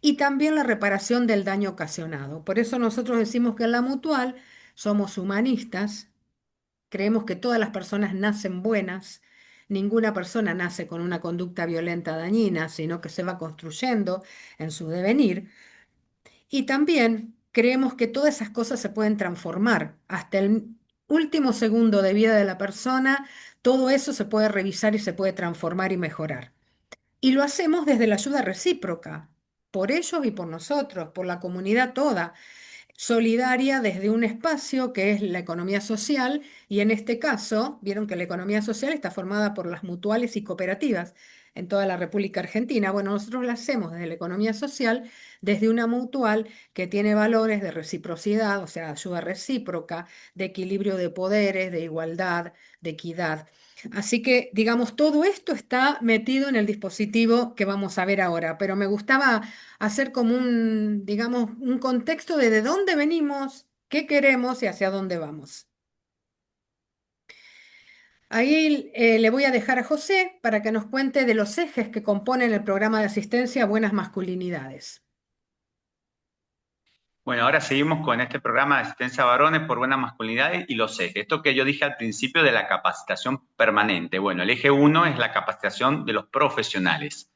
y también la reparación del daño ocasionado. Por eso nosotros decimos que en la Mutual somos humanistas, creemos que todas las personas nacen buenas, ninguna persona nace con una conducta violenta dañina, sino que se va construyendo en su devenir. Y también creemos que todas esas cosas se pueden transformar. Hasta el último segundo de vida de la persona, todo eso se puede revisar y se puede transformar y mejorar. Y lo hacemos desde la ayuda recíproca, por ellos y por nosotros, por la comunidad toda, solidaria desde un espacio que es la economía social, y en este caso, vieron que la economía social está formada por las mutuales y cooperativas en toda la República Argentina. Bueno, nosotros la hacemos desde la economía social, desde una mutual que tiene valores de reciprocidad, o sea, ayuda recíproca, de equilibrio de poderes, de igualdad, de equidad. Así que, digamos, todo esto está metido en el dispositivo que vamos a ver ahora, pero me gustaba hacer como un, digamos, un contexto de dónde venimos, qué queremos y hacia dónde vamos. Ahí le voy a dejar a José para que nos cuente de los ejes que componen el programa de asistencia a buenas masculinidades. Bueno, ahora seguimos con este programa de asistencia a varones por buenas masculinidades y los ejes. Esto que yo dije al principio de la capacitación permanente. Bueno, el eje uno es la capacitación de los profesionales.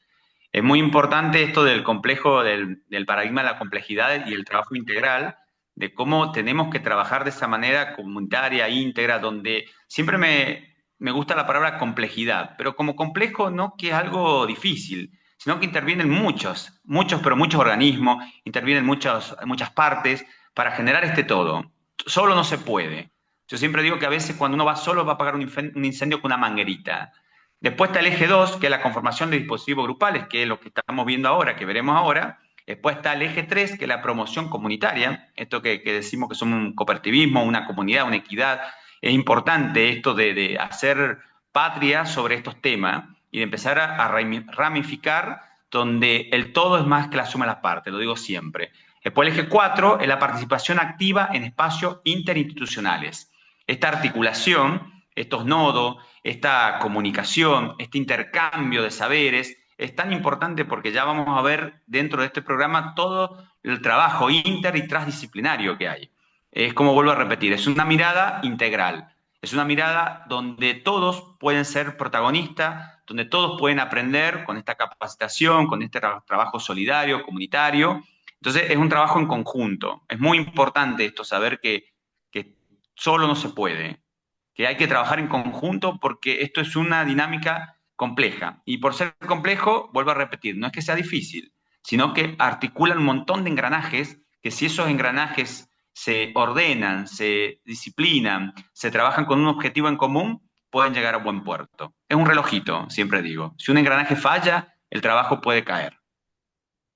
Es muy importante esto del complejo, del paradigma de la complejidad y el trabajo integral, de cómo tenemos que trabajar de esa manera comunitaria, íntegra, donde siempre me gusta la palabra complejidad, pero como complejo no que es algo difícil, sino que intervienen pero muchos organismos, intervienen muchas partes para generar este todo. Solo no se puede. Yo siempre digo que a veces cuando uno va solo va a apagar un incendio con una manguerita. Después está el eje 2, que es la conformación de dispositivos grupales, que es lo que estamos viendo ahora, que veremos ahora. Después está el eje 3, que es la promoción comunitaria, esto que decimos que somos un cooperativismo, una comunidad, una equidad. Es importante esto de hacer patria sobre estos temas y de empezar a ramificar donde el todo es más que la suma de las partes, lo digo siempre. Después el eje 4 es la participación activa en espacios interinstitucionales. Esta articulación, estos nodos, esta comunicación, este intercambio de saberes, es tan importante porque ya vamos a ver dentro de este programa todo el trabajo inter y transdisciplinario que hay. Es como vuelvo a repetir, es una mirada integral, es una mirada donde todos pueden ser protagonistas, donde todos pueden aprender con esta capacitación, con este trabajo solidario, comunitario. Entonces es un trabajo en conjunto. Es muy importante esto, saber que solo no se puede, que hay que trabajar en conjunto porque esto es una dinámica compleja. Y por ser complejo, vuelvo a repetir, no es que sea difícil, sino que articulan un montón de engranajes que si esos engranajes se ordenan, se disciplinan, se trabajan con un objetivo en común, pueden llegar a buen puerto. Es un relojito, siempre digo. Si un engranaje falla, el trabajo puede caer.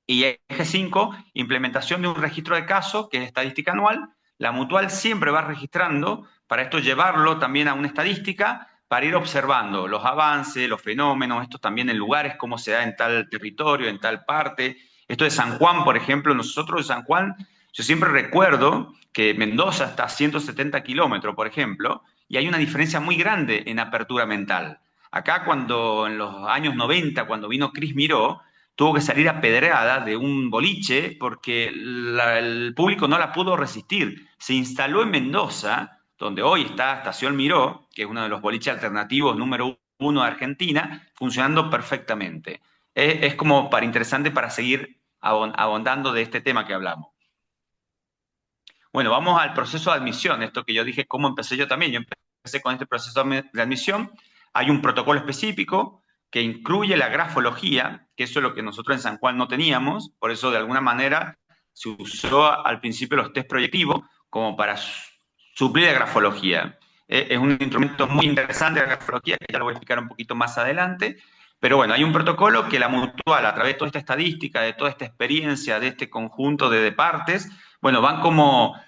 Y eje 5, implementación de un registro de casos, que es estadística anual. La mutual siempre va registrando, para esto llevarlo también a una estadística, para ir observando los avances, los fenómenos, esto también en lugares, cómo se da en tal territorio, en tal parte. Esto de San Juan, por ejemplo, nosotros de San Juan, yo siempre recuerdo que Mendoza está a 170 kilómetros, por ejemplo, y hay una diferencia muy grande en apertura mental. Acá cuando en los años 90, cuando vino Cris Miró, tuvo que salir a pedrada de un boliche porque el público no la pudo resistir. Se instaló en Mendoza, donde hoy está Estación Miró, que es uno de los boliches alternativos número uno de Argentina, funcionando perfectamente. Es como para interesante para seguir abondando de este tema que hablamos. Bueno, vamos al proceso de admisión, esto que yo dije, cómo empecé yo también. Yo empecé con este proceso de admisión. Hay un protocolo específico que incluye la grafología, que eso es lo que nosotros en San Juan no teníamos, por eso de alguna manera se usó al principio los test proyectivos como para suplir la grafología. Es un instrumento muy interesante la grafología, que ya lo voy a explicar un poquito más adelante, pero bueno, hay un protocolo que la mutual, a través de toda esta estadística, de toda esta experiencia, de este conjunto de partes, bueno, van como,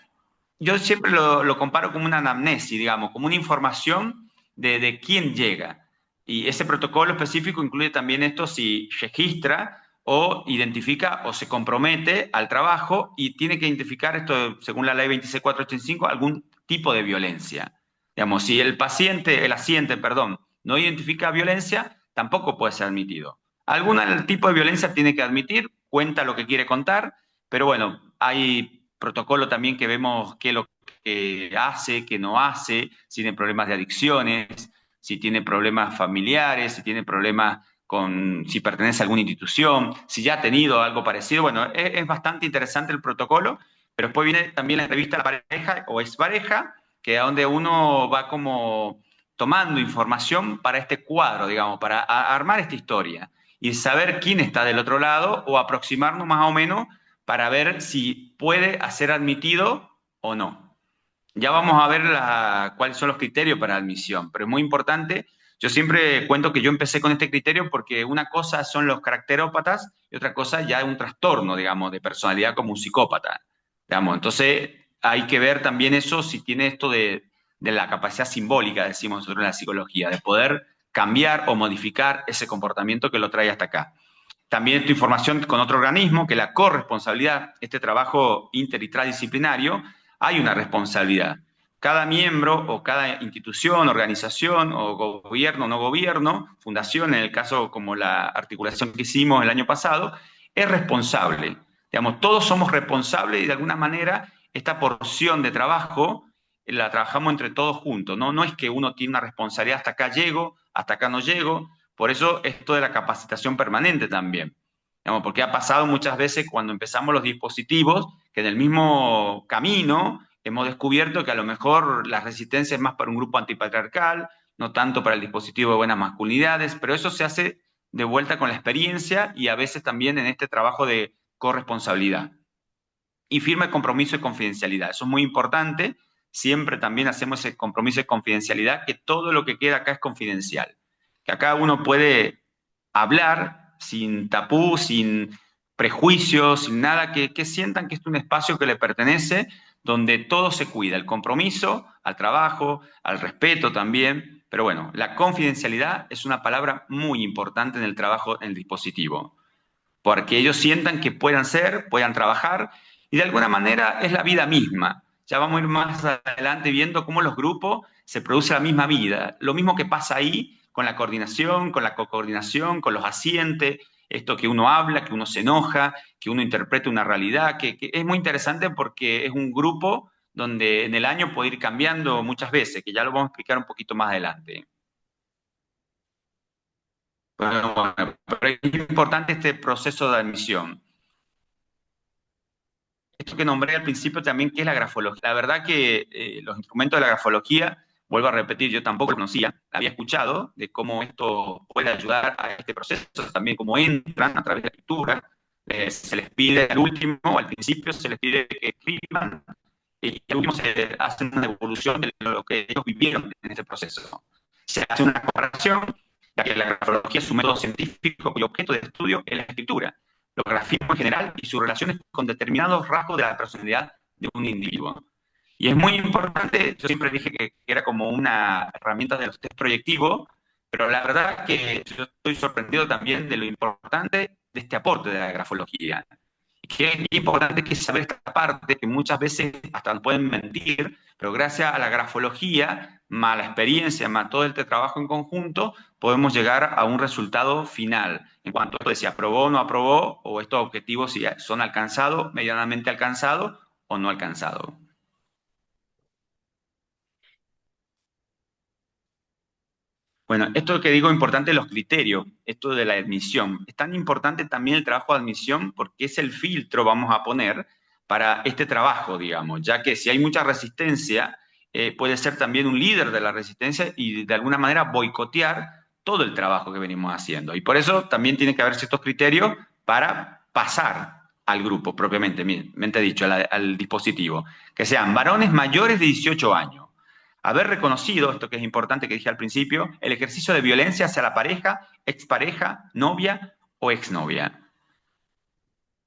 yo siempre lo comparo como una anamnesis, digamos, como una información de quién llega. Y ese protocolo específico incluye también esto si registra o identifica o se compromete al trabajo y tiene que identificar esto, según la ley 26485, algún tipo de violencia. Digamos, si el asiente, perdón, no identifica violencia, tampoco puede ser admitido. Algún tipo de violencia tiene que admitir, cuenta lo que quiere contar, pero bueno, hay protocolo también que vemos qué es lo que hace, qué no hace, si tiene problemas de adicciones, si tiene problemas familiares, si tiene problemas si pertenece a alguna institución, si ya ha tenido algo parecido. Bueno, es bastante interesante el protocolo, pero después viene también la entrevista a la pareja o expareja, que es donde uno va como tomando información para este cuadro, digamos, para armar esta historia y saber quién está del otro lado o aproximarnos más o menos para ver si puede ser admitido o no. Ya vamos a ver cuáles son los criterios para admisión, pero es muy importante. Yo siempre cuento que yo empecé con este criterio porque una cosa son los caracterópatas y otra cosa ya es un trastorno, digamos, de personalidad como un psicópata. Digamos. Entonces hay que ver también eso, si tiene esto de la capacidad simbólica, decimos nosotros en la psicología, de poder cambiar o modificar ese comportamiento que lo trae hasta acá. También esta información con otro organismo, que la corresponsabilidad, este trabajo inter y transdisciplinario, hay una responsabilidad. Cada miembro o cada institución, organización o gobierno o no gobierno, fundación, en el caso como la articulación que hicimos el año pasado, es responsable. Digamos, todos somos responsables y de alguna manera esta porción de trabajo la trabajamos entre todos juntos. No es que uno tiene una responsabilidad, hasta acá llego, hasta acá no llego. Por eso esto de la capacitación permanente también. Digamos, porque ha pasado muchas veces cuando empezamos los dispositivos, que en el mismo camino hemos descubierto que a lo mejor la resistencia es más para un grupo antipatriarcal, no tanto para el dispositivo de buenas masculinidades, pero eso se hace de vuelta con la experiencia y a veces también en este trabajo de corresponsabilidad. Y firme compromiso de confidencialidad, eso es muy importante, siempre también hacemos ese compromiso de confidencialidad, que todo lo que queda acá es confidencial, que acá uno puede hablar sin tapú, sin prejuicios, sin nada, que sientan que es un espacio que le pertenece, donde todo se cuida, el compromiso al trabajo, al respeto también, pero bueno, la confidencialidad es una palabra muy importante en el trabajo en el dispositivo, porque ellos sientan que puedan ser, puedan trabajar, y de alguna manera es la vida misma. Ya vamos a ir más adelante viendo cómo los grupos se produce la misma vida, lo mismo que pasa ahí con la coordinación, con la coordinación, con los asientes, esto que uno habla, que uno se enoja, que uno interpreta una realidad, que es muy interesante porque es un grupo donde en el año puede ir cambiando muchas veces, que ya lo vamos a explicar un poquito más adelante. Bueno, pero es importante este proceso de admisión. Esto que nombré al principio también, que es la grafología. La verdad que los instrumentos de la grafología, vuelvo a repetir, yo tampoco conocía, había escuchado de cómo esto puede ayudar a este proceso, también cómo entran a través de la escritura. Se les pide al último, al principio se les pide que escriban, y al último se hace una evolución de lo que ellos vivieron en este proceso. Se hace una comparación, ya que la grafología es un método científico cuyo objeto de estudio es la escritura, los grafismos en general y sus relaciones con determinados rasgos de la personalidad de un individuo. Y es muy importante, yo siempre dije que era como una herramienta de los test proyectivos, pero la verdad que yo estoy sorprendido también de lo importante de este aporte de la grafología. Que es importante que saber esta parte, que muchas veces hasta pueden mentir, pero gracias a la grafología, más la experiencia, más todo este trabajo en conjunto, podemos llegar a un resultado final en cuanto a esto de si aprobó o no aprobó, o estos objetivos si son alcanzados, medianamente alcanzados o no alcanzados. Bueno, esto que digo importante, los criterios, esto de la admisión. Es tan importante también el trabajo de admisión porque es el filtro, vamos a poner, para este trabajo, digamos, ya que si hay mucha resistencia, puede ser también un líder de la resistencia y de alguna manera boicotear todo el trabajo que venimos haciendo. Y por eso también tiene que haber ciertos criterios para pasar al grupo, propiamente dicho, al dispositivo, que sean varones mayores de 18 años, haber reconocido, esto que es importante que dije al principio, el ejercicio de violencia hacia la pareja, expareja, novia o exnovia.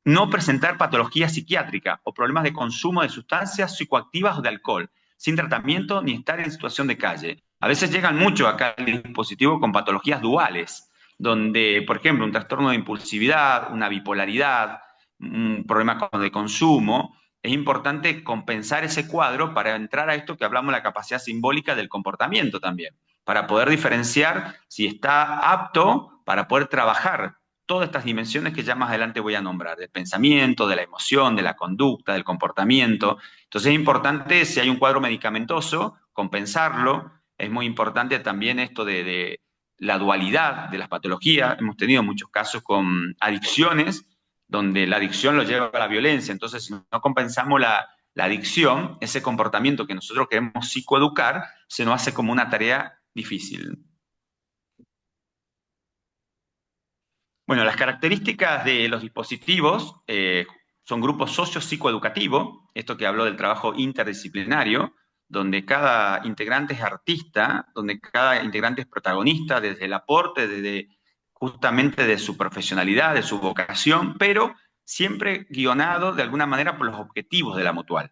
No presentar patología psiquiátrica o problemas de consumo de sustancias psicoactivas o de alcohol, sin tratamiento ni estar en situación de calle. A veces llegan mucho acá al dispositivo con patologías duales, donde, por ejemplo, un trastorno de impulsividad, una bipolaridad, un problema de consumo, es importante compensar ese cuadro para entrar a esto que hablamos, la capacidad simbólica del comportamiento también, para poder diferenciar si está apto para poder trabajar todas estas dimensiones que ya más adelante voy a nombrar, del pensamiento, de la emoción, de la conducta, del comportamiento. Entonces es importante, si hay un cuadro medicamentoso, compensarlo. Es muy importante también esto de la dualidad de las patologías. Hemos tenido muchos casos con adicciones, donde la adicción lo lleva a la violencia. Entonces, si no compensamos la adicción, ese comportamiento que nosotros queremos psicoeducar, se nos hace como una tarea difícil. Bueno, las características de los dispositivos son grupos socio-psicoeducativos, esto que habló del trabajo interdisciplinario, donde cada integrante es artista, donde cada integrante es protagonista desde el aporte, desde justamente de su profesionalidad, de su vocación, pero siempre guionado de alguna manera por los objetivos de la mutual.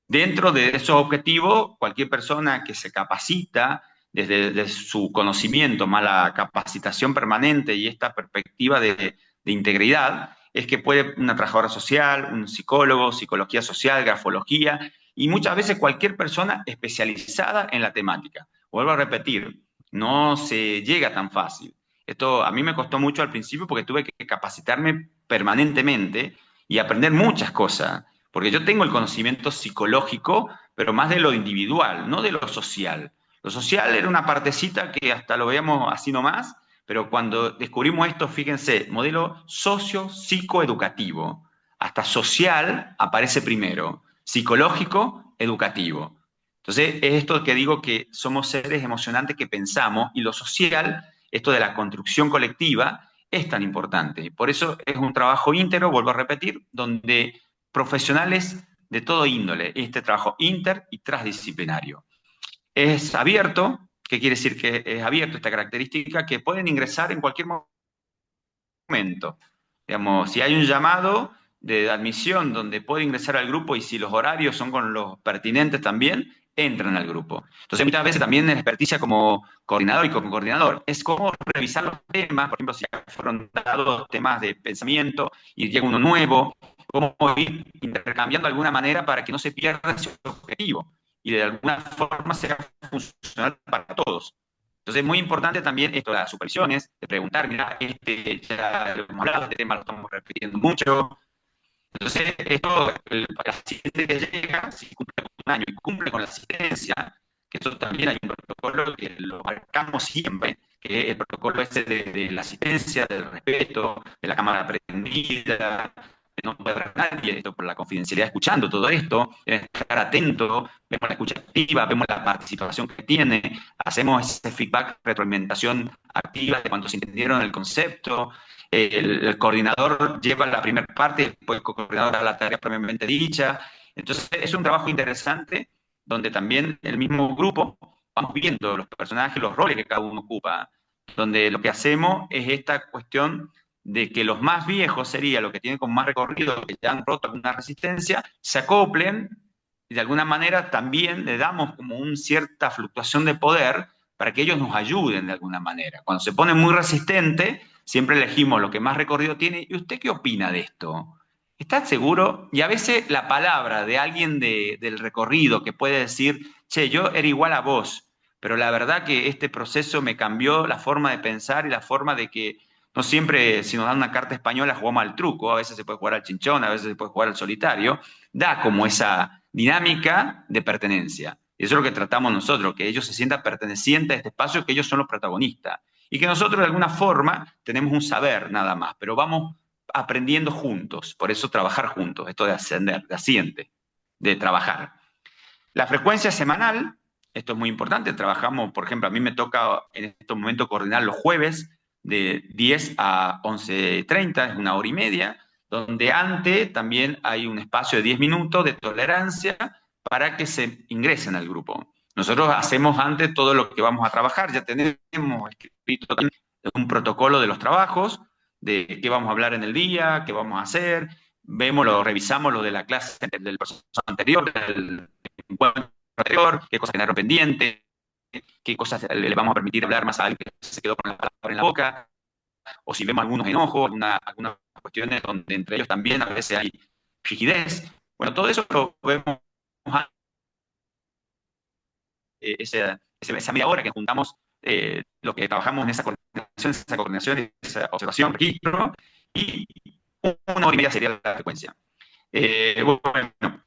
Dentro de esos objetivos, cualquier persona que se capacita desde su conocimiento, más la capacitación permanente y esta perspectiva de integridad, es que puede una trabajadora social, un psicólogo, psicología social, grafología, y muchas veces cualquier persona especializada en la temática. Vuelvo a repetir, no se llega tan fácil. Esto a mí me costó mucho al principio porque tuve que capacitarme permanentemente y aprender muchas cosas. Porque yo tengo el conocimiento psicológico, pero más de lo individual, no de lo social. Lo social era una partecita que hasta lo veíamos así nomás, pero cuando descubrimos esto, fíjense, modelo socio-psicoeducativo. Hasta social aparece primero, psicológico, educativo. Entonces, es esto que digo que somos seres emocionantes que pensamos y lo social, esto de la construcción colectiva, es tan importante. Por eso es un trabajo íntegro, vuelvo a repetir, donde profesionales de todo índole, este trabajo inter y transdisciplinario. Es abierto, ¿qué quiere decir que es abierto esta característica? Que pueden ingresar en cualquier momento. Digamos, si hay un llamado de admisión donde puede ingresar al grupo y si los horarios son con los pertinentes también, entran al grupo. Entonces, muchas veces también en experticia como coordinador y como coordinador es cómo revisar los temas, por ejemplo, si ha afrontado temas de pensamiento y llega uno nuevo, cómo ir intercambiando de alguna manera para que no se pierda ese objetivo y de alguna forma sea funcional para todos. Entonces es muy importante también esto de las supervisiones, de preguntar, mira, ya lo hemos hablado, este tema lo estamos repitiendo mucho. Entonces, esto, el asistente que llega, si cumple con un año y cumple con la asistencia, que eso también hay un protocolo que lo marcamos siempre, que es el protocolo ese de la asistencia, del respeto, de la cámara prendida, de no puede ver a nadie, esto por la confidencialidad, escuchando todo esto, estar atento, vemos la escucha activa, vemos la participación que tiene, hacemos ese feedback, retroalimentación activa de cuántos entendieron el concepto, el coordinador lleva la primera parte, después el coordinador a la tarea propiamente dicha. Entonces es un trabajo interesante donde también el mismo grupo vamos viendo los personajes, los roles que cada uno ocupa, donde lo que hacemos es esta cuestión de que los más viejos sería los que tienen con más recorrido, que ya han roto alguna resistencia, se acoplen y de alguna manera también le damos como una cierta fluctuación de poder para que ellos nos ayuden de alguna manera. Cuando se pone muy resistente, siempre elegimos lo que más recorrido tiene. ¿Y usted qué opina de esto? ¿Está seguro? Y a veces la palabra de alguien del recorrido que puede decir, che, yo era igual a vos, pero la verdad que este proceso me cambió la forma de pensar y la forma de que no siempre, si nos dan una carta española, jugamos al truco, a veces se puede jugar al chinchón, a veces se puede jugar al solitario, da como esa dinámica de pertenencia. Y eso es lo que tratamos nosotros, que ellos se sientan pertenecientes a este espacio, que ellos son los protagonistas. Y que nosotros de alguna forma tenemos un saber nada más, pero vamos aprendiendo juntos, por eso trabajar juntos, esto de ascender, de asiente, de trabajar. La frecuencia semanal, esto es muy importante, trabajamos, por ejemplo, a mí me toca en estos momentos coordinar los jueves de 10 a 11:30, es una hora y media, donde antes también hay un espacio de 10 minutos de tolerancia para que se ingresen al grupo. Nosotros hacemos antes todo lo que vamos a trabajar, ya tenemos escrito un protocolo de los trabajos, de qué vamos a hablar en el día, qué vamos a hacer, vemos, revisamos lo de la clase del proceso anterior, del encuentro anterior, qué cosas quedaron pendientes, qué cosas le vamos a permitir hablar más a alguien que se quedó con la palabra en la boca, o si vemos algunos enojos, algunas cuestiones donde entre ellos también a veces hay rigidez. Bueno, todo eso lo vemos esa media hora que juntamos lo que trabajamos en esa coordinación, esa observación, registro, y una hora y media sería la frecuencia. Bueno,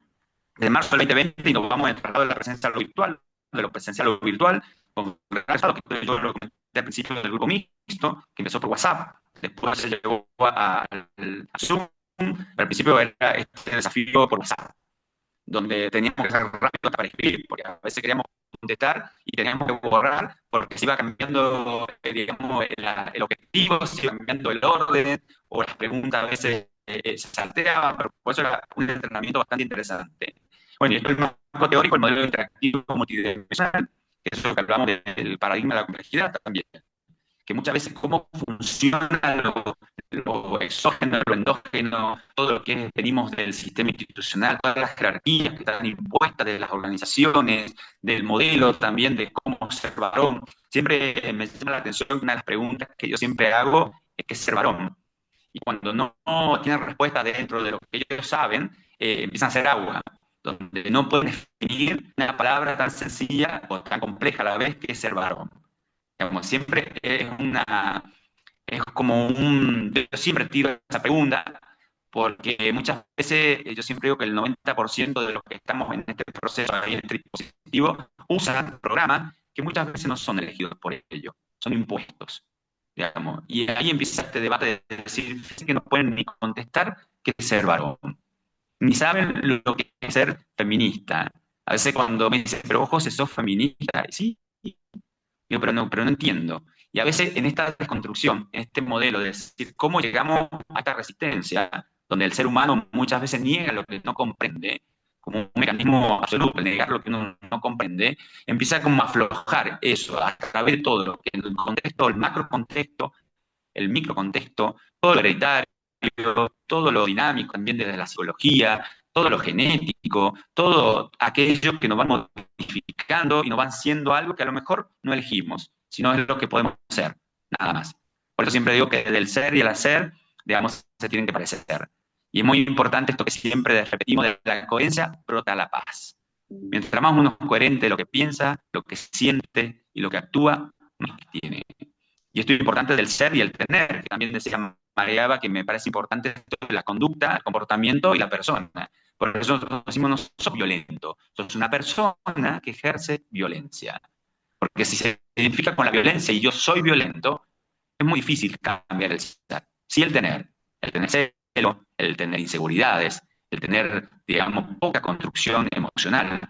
de marzo del 2020 y nos vamos a entrar de la presencia a lo virtual, de lo presencial a lo virtual, con resultados que yo lo comenté al principio del grupo mixto, que empezó por WhatsApp, después se llegó a Zoom, al principio era este desafío por WhatsApp, donde teníamos que ser rápido para escribir, porque a veces queríamos contestar y teníamos que borrar porque se iba cambiando, digamos, el objetivo, se iba cambiando el orden, o las preguntas a veces se salteaban, pero por eso era un entrenamiento bastante interesante. Bueno, y esto es el marco teórico, el modelo interactivo multidimensional, que es lo que hablamos del paradigma de la complejidad también, que muchas veces cómo funciona lo exógeno, lo endógeno, todo lo que venimos del sistema institucional, todas las jerarquías que están impuestas de las organizaciones, del modelo también de cómo ser varón. Siempre me llama la atención que una de las preguntas que yo siempre hago es qué es ser varón. Y cuando no tienen respuesta dentro de lo que ellos saben, empiezan a hacer agua, donde no pueden definir una palabra tan sencilla o tan compleja a la vez que es ser varón. Digamos, siempre es como yo siempre tiro esa pregunta, porque muchas veces yo siempre digo que el 90% de los que estamos en este proceso, ahí en este dispositivo, usan programas que muchas veces no son elegidos por ellos, son impuestos, digamos. Y ahí empieza este debate de decir que no pueden ni contestar qué es ser varón, ni saben lo que es ser feminista, A veces cuando me dicen, pero vos, José, sos feminista, y sí, digo, pero no entiendo. Y a veces en esta desconstrucción, en este modelo de decir cómo llegamos a esta resistencia, donde el ser humano muchas veces niega lo que no comprende, como un mecanismo absoluto, el negar lo que uno no comprende, empieza como a aflojar eso a través de todo, lo que en el contexto, el macro contexto, el microcontexto, todo lo hereditario, todo lo dinámico también desde la psicología, todo lo genético, todo aquello que nos van modificando y nos van siendo algo que a lo mejor no elegimos, sino es lo que podemos ser, nada más. Por eso siempre digo que del ser y el hacer, digamos, se tienen que parecer. Y es muy importante esto que siempre repetimos, de la coherencia brota la paz. Mientras más uno es coherente de lo que piensa, lo que siente y lo que actúa, más tiene. Y esto es importante del ser y el tener, que también decía María Eva, que me parece importante esto de la conducta, el comportamiento y la persona. Por eso nosotros decimos, no sos violento, sos una persona que ejerce violencia. Porque si se identifica con la violencia y yo soy violento, es muy difícil cambiar el ser. Sí el tener celo, el tener inseguridades, el tener, digamos, poca construcción emocional,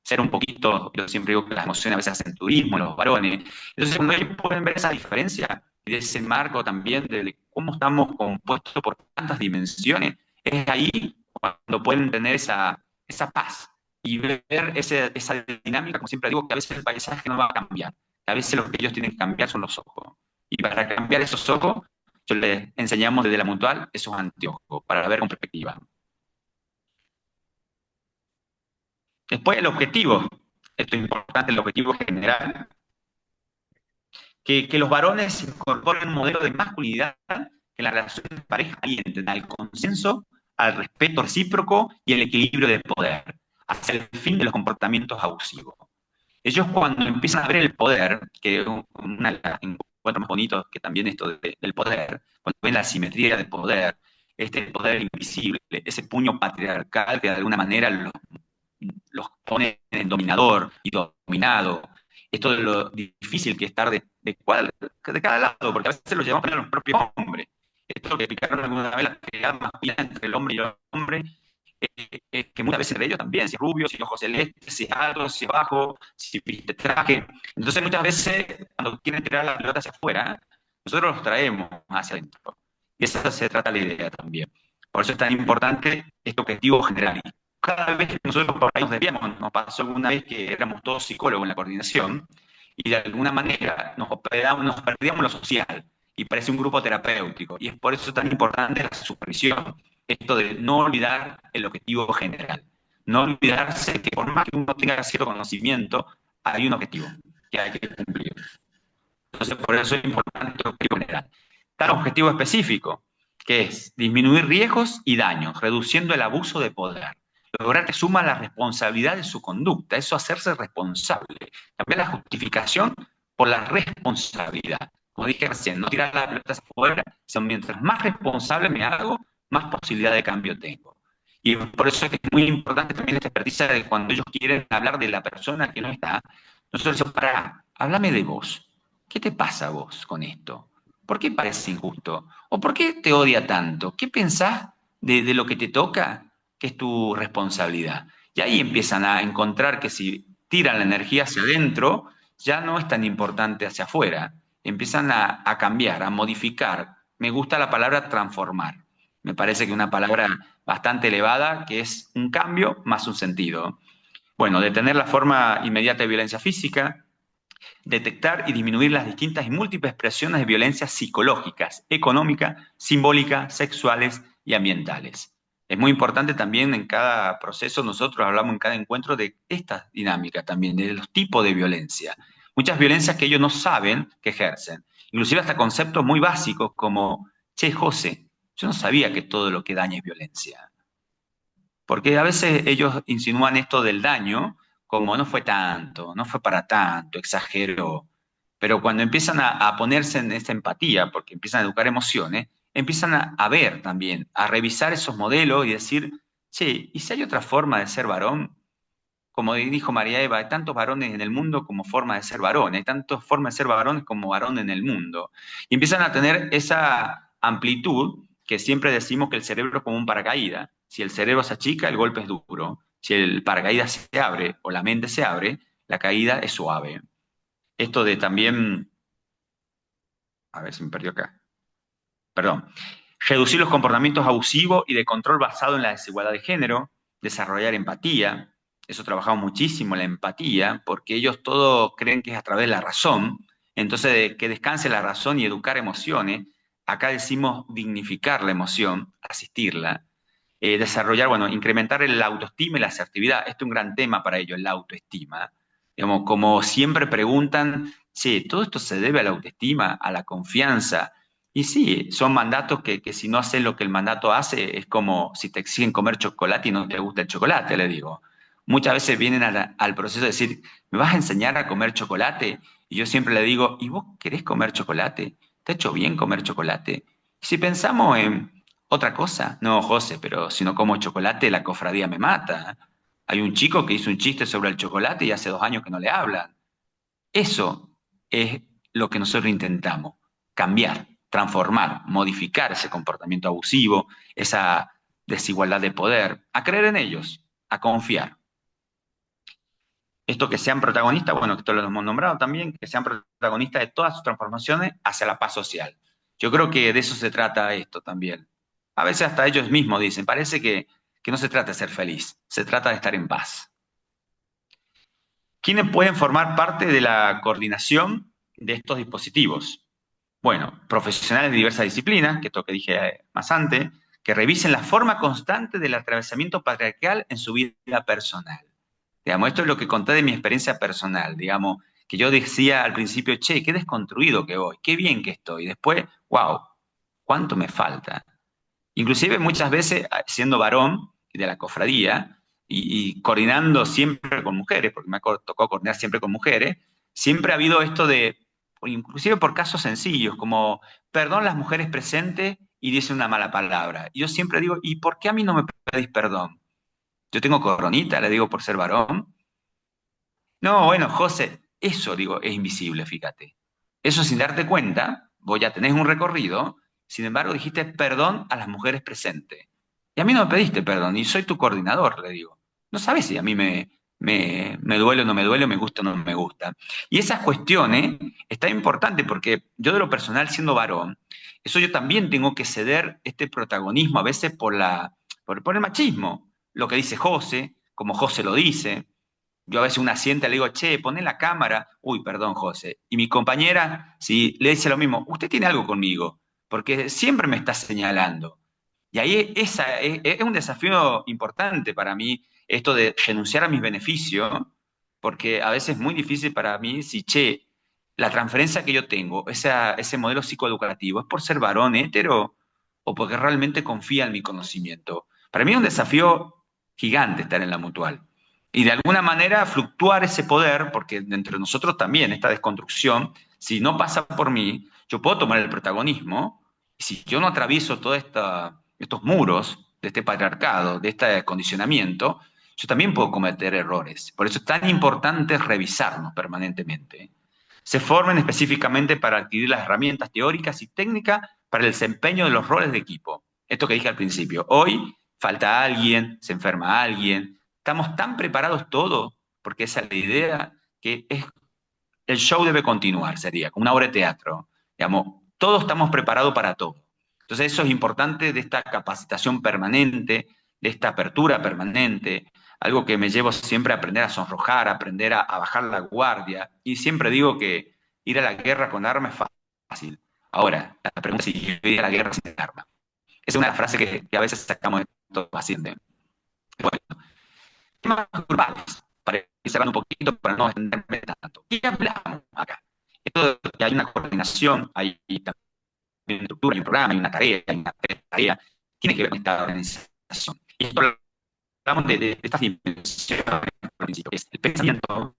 ser un poquito, yo siempre digo que las emociones a veces hacen turismo, los varones. Entonces, cuando ellos pueden ver esa diferencia y de ese marco también de cómo estamos compuestos por tantas dimensiones, es ahí cuando pueden tener esa paz y ver esa dinámica, como siempre digo, que a veces el paisaje no va a cambiar, que a veces lo que ellos tienen que cambiar son los ojos. Y para cambiar esos ojos, yo les enseñamos desde la Mutual esos anteojos, para ver con perspectiva. Después el objetivo, esto es importante, el objetivo general, que los varones incorporen un modelo de masculinidad que las relaciones de pareja alienten al consenso, al respeto recíproco y el equilibrio de poder, hacia el fin de los comportamientos abusivos. Ellos cuando empiezan a ver el poder, que es una de los encuentros más bonitos que también esto del poder, cuando ven la simetría del poder, este poder invisible, ese puño patriarcal que de alguna manera los pone en dominador y dominado, esto de lo difícil que es estar de cada lado, porque a veces lo llevamos a los propios hombres. Esto que explicaron alguna vez, la pegada masculina entre el hombre y el hombre, que muchas veces de ellos también, si es rubio, si es ojo celeste, si es alto, si es bajo, si viste traje. Entonces muchas veces cuando quieren tirar la pelota hacia afuera, nosotros los traemos hacia adentro. Y esa se trata la idea también. Por eso es tan importante este objetivo general. Y cada vez que nosotros por ahí nos desviamos, nos pasó alguna vez que éramos todos psicólogos en la coordinación, y de alguna manera nos perdíamos lo social, y parece un grupo terapéutico. Y es por eso tan importante la supervisión, esto de no olvidar el objetivo general, no olvidarse que por más que uno tenga cierto conocimiento, hay un objetivo que hay que cumplir. Entonces, por eso es importante el objetivo general. Tal objetivo específico, que es disminuir riesgos y daños, reduciendo el abuso de poder. Lograr que suma la responsabilidad de su conducta, eso hacerse responsable. Cambiar la justificación por la responsabilidad. Como dije recién, no tirar las pelotas afuera, sino mientras más responsable me hago, más posibilidad de cambio tengo. Y por eso es que es muy importante también esta experticia de cuando ellos quieren hablar de la persona que no está, nosotros decimos, pará, háblame de vos. ¿Qué te pasa a vos con esto? ¿Por qué parece injusto? ¿O por qué te odia tanto? ¿Qué pensás de lo que te toca, que es tu responsabilidad? Y ahí empiezan a encontrar que si tiran la energía hacia adentro, ya no es tan importante hacia afuera. Empiezan a cambiar, a modificar. Me gusta la palabra transformar. Me parece que una palabra bastante elevada, que es un cambio más un sentido. Bueno, detener la forma inmediata de violencia física, detectar y disminuir las distintas y múltiples expresiones de violencias psicológicas, económicas, simbólicas, sexuales y ambientales. Es muy importante también en cada proceso, nosotros hablamos en cada encuentro de esta dinámica también, de los tipos de violencia. Muchas violencias que ellos no saben que ejercen, inclusive hasta conceptos muy básicos como, che, José, yo no sabía que todo lo que daña es violencia. Porque a veces ellos insinúan esto del daño como no fue tanto, no fue para tanto, exageró. Pero cuando empiezan a ponerse en esta empatía, porque empiezan a educar emociones, empiezan a ver también, a revisar esos modelos y decir, che, ¿y si hay otra forma de ser varón? Como dijo María Eva, hay tantos varones en el mundo como forma de ser varón, hay tantas formas de ser varones como varón en el mundo. Y empiezan a tener esa amplitud que siempre decimos que el cerebro es como un paracaídas. Si el cerebro se achica, el golpe es duro. Si el paracaídas se abre o la mente se abre, la caída es suave. Esto de también, a ver si me perdió acá, perdón, reducir los comportamientos abusivos y de control basado en la desigualdad de género, desarrollar empatía, eso trabajamos muchísimo, la empatía, porque ellos todos creen que es a través de la razón, entonces de que descanse la razón y educar emociones, acá decimos dignificar la emoción, asistirla, desarrollar, bueno, incrementar la autoestima y la asertividad. Esto es un gran tema para ellos, la autoestima. Digamos, como siempre preguntan, sí, todo esto se debe a la autoestima, a la confianza. Y sí, son mandatos que si no haces lo que el mandato hace, es como si te exigen comer chocolate y no te gusta el chocolate, le digo. Muchas veces vienen al proceso de decir, ¿me vas a enseñar a comer chocolate? Y yo siempre le digo, ¿y vos querés comer chocolate? ¿Te ha hecho bien comer chocolate? Si pensamos en otra cosa, no, José, pero si no como chocolate, la cofradía me mata. Hay un chico que hizo un chiste sobre el chocolate y hace 2 años que no le hablan. Eso es lo que nosotros intentamos, cambiar, transformar, modificar ese comportamiento abusivo, esa desigualdad de poder, a creer en ellos, a confiar. Esto que sean protagonistas, bueno, que esto lo hemos nombrado también, que sean protagonistas de todas sus transformaciones hacia la paz social. Yo creo que de eso se trata esto también. A veces hasta ellos mismos dicen, parece que no se trata de ser feliz, se trata de estar en paz. ¿Quiénes pueden formar parte de la coordinación de estos dispositivos? Bueno, profesionales de diversas disciplinas, que esto que dije más antes, que revisen la forma constante del atravesamiento patriarcal en su vida personal. Digamos, esto es lo que conté de mi experiencia personal, digamos, que yo decía al principio, che, qué desconstruido que voy, qué bien que estoy. Después, wow, cuánto me falta. Inclusive muchas veces, siendo varón de la cofradía y coordinando siempre con mujeres, porque me tocó coordinar siempre con mujeres, siempre ha habido esto de, inclusive por casos sencillos, como, perdón las mujeres presentes y dice una mala palabra. Y yo siempre digo, ¿y por qué a mí no me pedís perdón? Yo tengo coronita, le digo por ser varón. No, bueno, José, eso digo, es invisible, fíjate. Eso sin darte cuenta, vos ya tenés un recorrido, sin embargo dijiste perdón a las mujeres presentes. Y a mí no me pediste perdón, y soy tu coordinador, le digo. No sabes si a mí me duele o no me duele, me gusta o no me gusta. Y esas cuestiones están importantes porque yo de lo personal, siendo varón, eso yo también tengo que ceder este protagonismo a veces por el machismo. Lo que dice José, como José lo dice, yo a veces una sienta le digo, che, poné la cámara. Uy, perdón, José. Y mi compañera, si le dice lo mismo, usted tiene algo conmigo, porque siempre me está señalando. Y ahí es un desafío importante para mí, esto de renunciar a mis beneficios, porque a veces es muy difícil para mí si, che, la transferencia que yo tengo, ese modelo psicoeducativo, ¿es por ser varón hétero o porque realmente confía en mi conocimiento? Para mí es un desafío gigante estar en la mutual. Y de alguna manera fluctuar ese poder, porque entre nosotros también esta desconstrucción, si no pasa por mí, yo puedo tomar el protagonismo, y si yo no atravieso todos estos muros de este patriarcado, de este condicionamiento, yo también puedo cometer errores. Por eso es tan importante revisarnos permanentemente. Se formen específicamente para adquirir las herramientas teóricas y técnicas para el desempeño de los roles de equipo. Esto que dije al principio. Hoy falta alguien, se enferma alguien, estamos tan preparados todos, porque esa es la idea, que el show debe continuar, sería, como una obra de teatro. Digamos, todos estamos preparados para todo. Entonces eso es importante de esta capacitación permanente, de esta apertura permanente, algo que me llevo siempre a aprender a sonrojar, a aprender a bajar la guardia. Y siempre digo que ir a la guerra con armas es fácil. Ahora, la pregunta es si ir a la guerra sin armas. Esa es una de las frases que a veces sacamos de estos pacientes. Bueno, temas globales, para ir cerrando un poquito, para no extenderme tanto. ¿Qué hablamos acá? Esto de que hay una coordinación, hay también una estructura, hay un programa, hay una tarea, hay una tarea, tiene que ver con esta organización. Y esto hablamos de estas dimensiones, al principio, que es el pensamiento,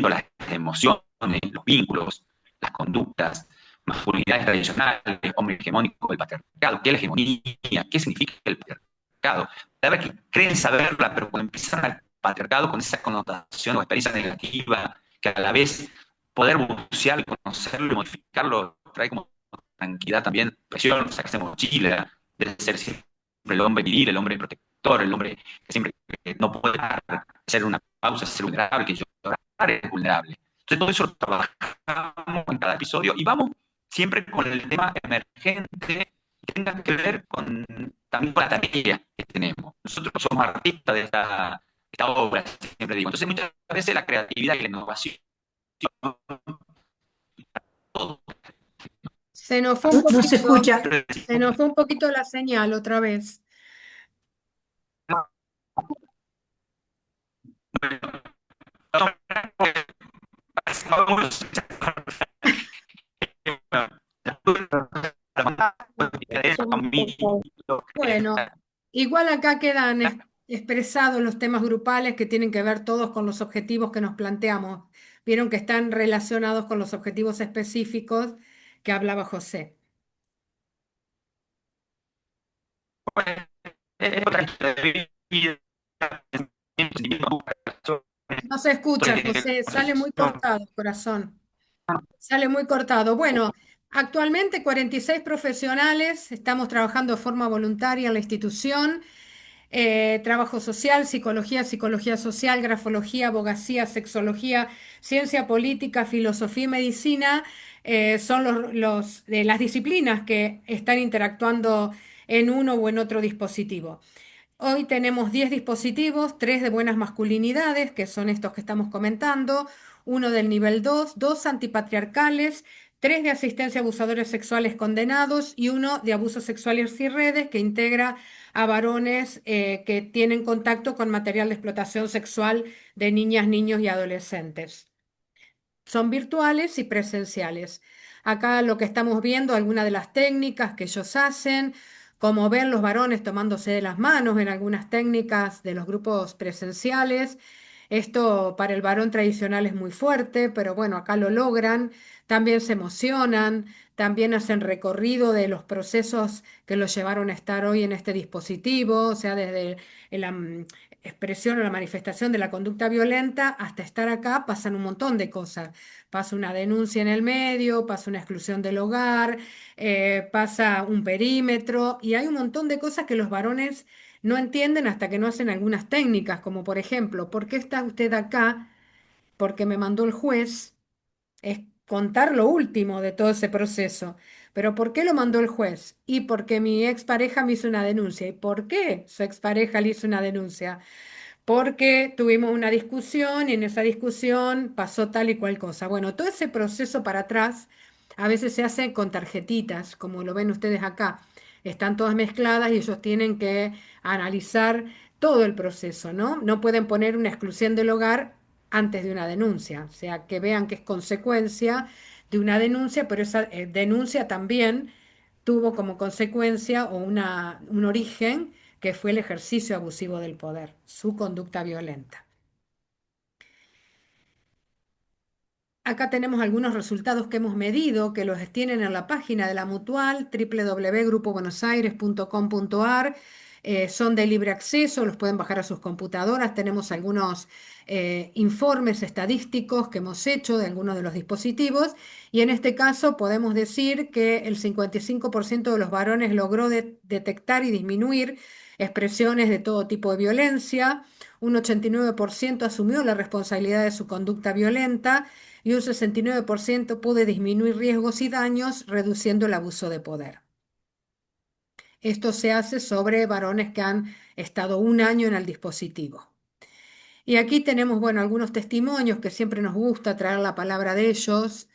las emociones, los vínculos, las conductas, masculinidades tradicionales, hombre hegemónico, el patriarcado, ¿qué es la hegemonía? ¿Qué significa el patriarcado? La verdad que creen saberla, pero cuando empiezan al patriarcado con esa connotación o experiencia negativa, que a la vez poder bucear, conocerlo y modificarlo trae como tranquilidad también, presión, sacarse mochila, de ser siempre el hombre viril, el hombre protector, actor, el hombre que siempre que no puede hacer una pausa, ser vulnerable, que llorar es vulnerable. Entonces todo eso lo trabajamos en cada episodio y vamos siempre con el tema emergente que tenga que ver también con la tarea que tenemos. Nosotros somos artistas de esta obra, siempre digo. Entonces muchas veces la creatividad y la innovación, todo. Se nos fue un No se poquito, escucha. se nos fue un poquito la señal otra vez. Bueno, igual acá quedan expresados los temas grupales que tienen que ver todos con los objetivos que nos planteamos. Vieron que están relacionados con los objetivos específicos que hablaba José. No se escucha, José, sale muy cortado, corazón. Sale muy cortado. Bueno, actualmente 46 profesionales, estamos trabajando de forma voluntaria en la institución. Trabajo social, psicología, psicología social, grafología, abogacía, sexología, ciencia política, filosofía y medicina. Son de las disciplinas que están interactuando en uno o en otro dispositivo. Hoy tenemos 10 dispositivos, 3 de buenas masculinidades, que son estos que estamos comentando, uno del nivel 2, 2 antipatriarcales, 3 de asistencia a abusadores sexuales condenados y uno de abusos sexuales y redes que integra a varones que tienen contacto con material de explotación sexual de niñas, niños y adolescentes. Son virtuales y presenciales. Acá lo que estamos viendo, algunas de las técnicas que ellos hacen, como ven los varones tomándose de las manos en algunas técnicas de los grupos presenciales. Esto para el varón tradicional es muy fuerte, pero bueno, acá lo logran. También se emocionan, también hacen recorrido de los procesos que los llevaron a estar hoy en este dispositivo, o sea, desde la expresión o la manifestación de la conducta violenta hasta estar acá pasan un montón de cosas. Pasa una denuncia en el medio, pasa una exclusión del hogar, pasa un perímetro y hay un montón de cosas que los varones no entienden hasta que no hacen algunas técnicas, como por ejemplo, ¿por qué está usted acá? Porque me mandó el juez. Es contar lo último de todo ese proceso. Pero ¿por qué lo mandó el juez? Y porque mi expareja me hizo una denuncia. ¿Y por qué su expareja le hizo una denuncia? Porque tuvimos una discusión y en esa discusión pasó tal y cual cosa. Bueno, todo ese proceso para atrás a veces se hace con tarjetitas, como lo ven ustedes acá. Están todas mezcladas y ellos tienen que analizar todo el proceso, ¿no? No pueden poner una exclusión del hogar antes de una denuncia, o sea, que vean que es consecuencia de una denuncia, pero esa denuncia también tuvo como consecuencia o un origen que fue el ejercicio abusivo del poder, su conducta violenta. Acá tenemos algunos resultados que hemos medido, que los tienen en la página de la Mutual, www.grupobuenosaires.com.ar. Son de libre acceso, los pueden bajar a sus computadoras. Tenemos algunos informes estadísticos que hemos hecho de algunos de los dispositivos y en este caso podemos decir que el 55% de los varones logró detectar y disminuir expresiones de todo tipo de violencia, un 89% asumió la responsabilidad de su conducta violenta y un 69% puede disminuir riesgos y daños reduciendo el abuso de poder. Esto se hace sobre varones que han estado un año en el dispositivo. Y aquí tenemos, bueno, algunos testimonios que siempre nos gusta traer la palabra de ellos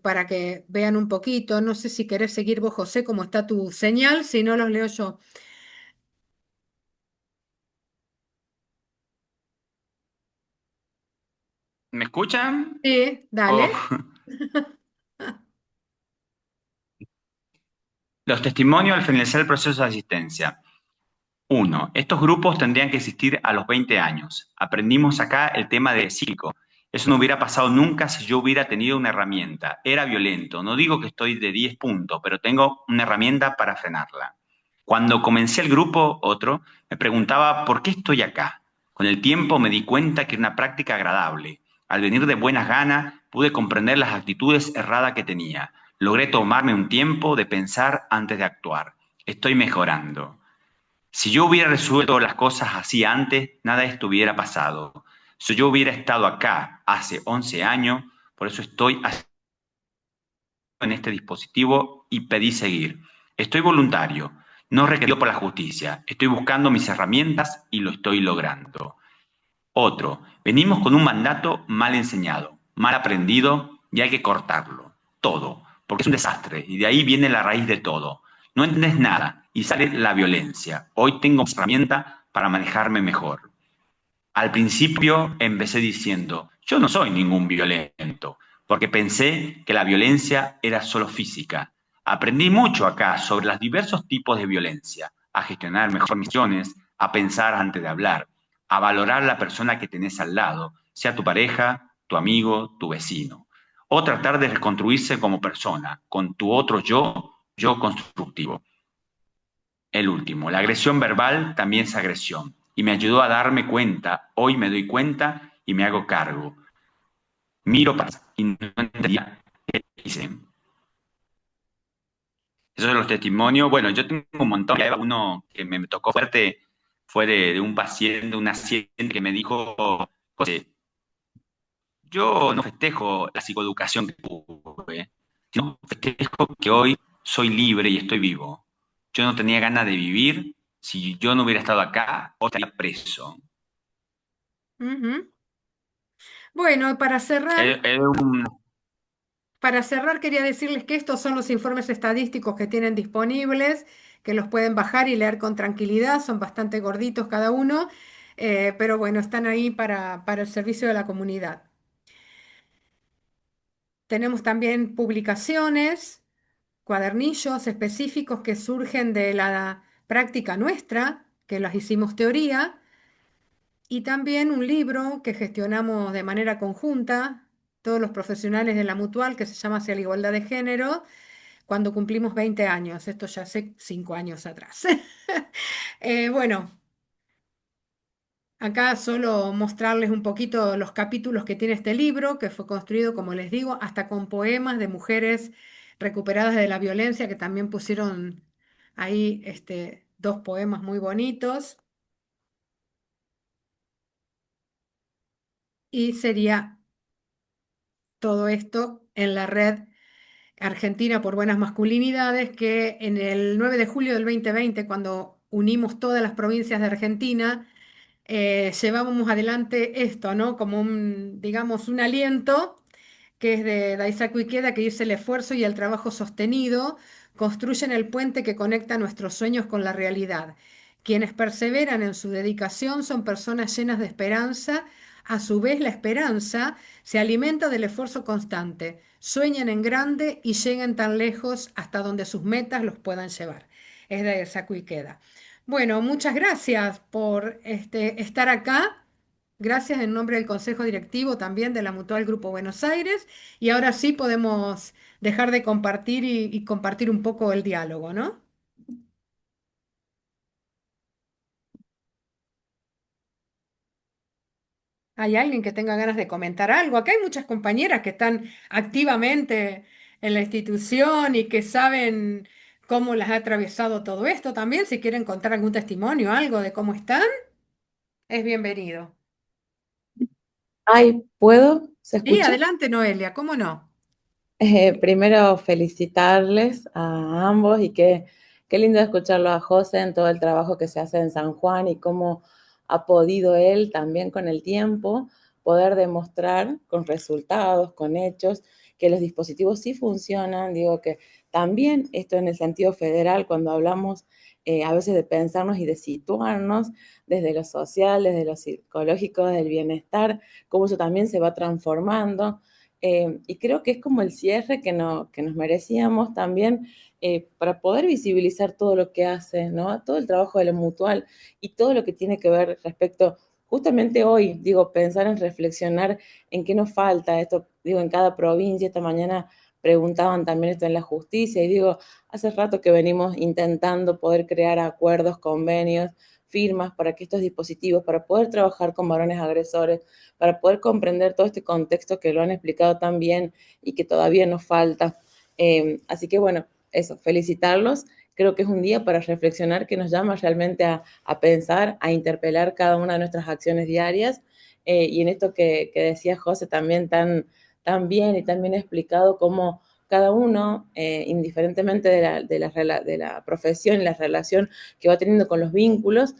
para que vean un poquito. No sé si querés seguir vos, José, cómo está tu señal, si no los leo yo. ¿Me escuchan? Sí, Oh. dale. Los testimonios al finalizar el proceso de asistencia. 1. Estos grupos tendrían que existir a los 20 años. Aprendimos acá el tema de cíclico. Eso no hubiera pasado nunca si yo hubiera tenido una herramienta. Era violento. No digo que estoy de 10 puntos, pero tengo una herramienta para frenarla. Cuando comencé el grupo, otro, me preguntaba por qué estoy acá. Con el tiempo me di cuenta que era una práctica agradable. Al venir de buenas ganas, pude comprender las actitudes erradas que tenía. Logré tomarme un tiempo de pensar antes de actuar. Estoy mejorando. Si yo hubiera resuelto las cosas así antes, nada de esto hubiera pasado. Si yo hubiera estado acá hace 11 años, por eso estoy en este dispositivo y pedí seguir. Estoy voluntario, no requerido por la justicia. Estoy buscando mis herramientas y lo estoy logrando. Otro, venimos con un mandato mal enseñado, mal aprendido y hay que cortarlo. Todo, porque es un desastre y de ahí viene la raíz de todo. No entendés nada y sale la violencia. Hoy tengo herramienta para manejarme mejor. Al principio empecé diciendo, yo no soy ningún violento, porque pensé que la violencia era solo física. Aprendí mucho acá sobre los diversos tipos de violencia, a gestionar mejor misiones, a pensar antes de hablar, a valorar la persona que tenés al lado, sea tu pareja, tu amigo, tu vecino. O tratar de reconstruirse como persona, con tu otro yo, yo constructivo. El último, la agresión verbal también es agresión y me ayudó a darme cuenta, hoy me doy cuenta y me hago cargo. Miro para atrás y no entendía qué hice. Esos son los testimonios. Bueno, yo tengo un montón. Uno que me tocó fuerte fue de un paciente, un paciente que me dijo, José, yo no festejo la psicoeducación que tuve, sino festejo que hoy soy libre y estoy vivo. Yo no tenía ganas de vivir si yo no hubiera estado acá o estaría preso. Ujú. Bueno, Es, es un- para cerrar quería decirles que estos son los informes estadísticos que tienen disponibles, que los pueden bajar y leer con tranquilidad, son bastante gorditos cada uno, pero bueno, están ahí para el servicio de la comunidad. Tenemos también publicaciones, cuadernillos específicos que surgen de la práctica nuestra, que las hicimos teoría, y también un libro que gestionamos de manera conjunta, todos los profesionales de la Mutual, que se llama Hacia la Igualdad de Género, cuando cumplimos 20 años, esto ya hace 5 años atrás. Bueno, acá solo mostrarles un poquito los capítulos que tiene este libro, que fue construido, como les digo, hasta con poemas de mujeres recuperadas de la violencia, que también pusieron ahí dos poemas muy bonitos. Y sería todo esto en la red Argentina por Buenas Masculinidades, que en el 9 de julio del 2020, cuando unimos todas las provincias de Argentina, llevábamos adelante esto, ¿no? Como un, digamos, un aliento que es de Daisaku Ikeda, que dice: el esfuerzo y el trabajo sostenido construyen el puente que conecta nuestros sueños con la realidad. Quienes perseveran en su dedicación son personas llenas de esperanza. A su vez, la esperanza se alimenta del esfuerzo constante. Sueñan en grande y llegan tan lejos hasta donde sus metas los puedan llevar. Es de Daisaku Ikeda. Bueno, muchas gracias por estar acá. Gracias en nombre del Consejo Directivo también de la Mutual Grupo Buenos Aires. Y ahora sí podemos dejar de compartir y compartir un poco el diálogo, ¿no? ¿Hay alguien que tenga ganas de comentar algo? Acá hay muchas compañeras que están activamente en la institución y que saben cómo las ha atravesado todo esto también. Si quieren contar algún testimonio, algo de cómo están, es bienvenido. Ay, ¿puedo? ¿Se Sí, escucha? adelante, Noelia, ¿cómo no? Primero felicitarles a ambos y qué lindo escucharlo a José en todo el trabajo que se hace en San Juan y cómo ha podido él también con el tiempo poder demostrar con resultados, con hechos, que los dispositivos sí funcionan. Digo que también esto en el sentido federal, cuando hablamos a veces de pensarnos y de situarnos desde lo social, desde lo psicológico, desde el bienestar, cómo eso también se va transformando. Y creo que es como el cierre que nos merecíamos también para poder visibilizar todo lo que hace, ¿no? Todo el trabajo de la mutual y todo lo que tiene que ver respecto, justamente hoy, digo, pensar en reflexionar en qué nos falta, esto, digo, en cada provincia. Esta mañana preguntaban también esto en la justicia y digo, hace rato que venimos intentando poder crear acuerdos, convenios, firmas para que estos dispositivos, para poder trabajar con varones agresores, para poder comprender todo este contexto que lo han explicado tan bien y que todavía nos falta. Así que bueno, eso, felicitarlos creo que es un día para reflexionar que nos llama realmente a pensar, a interpelar cada una de nuestras acciones diarias. Y en esto que decía José también tan bien y tan bien explicado, cómo cada uno, indiferentemente de la profesión y la relación que va teniendo con los vínculos,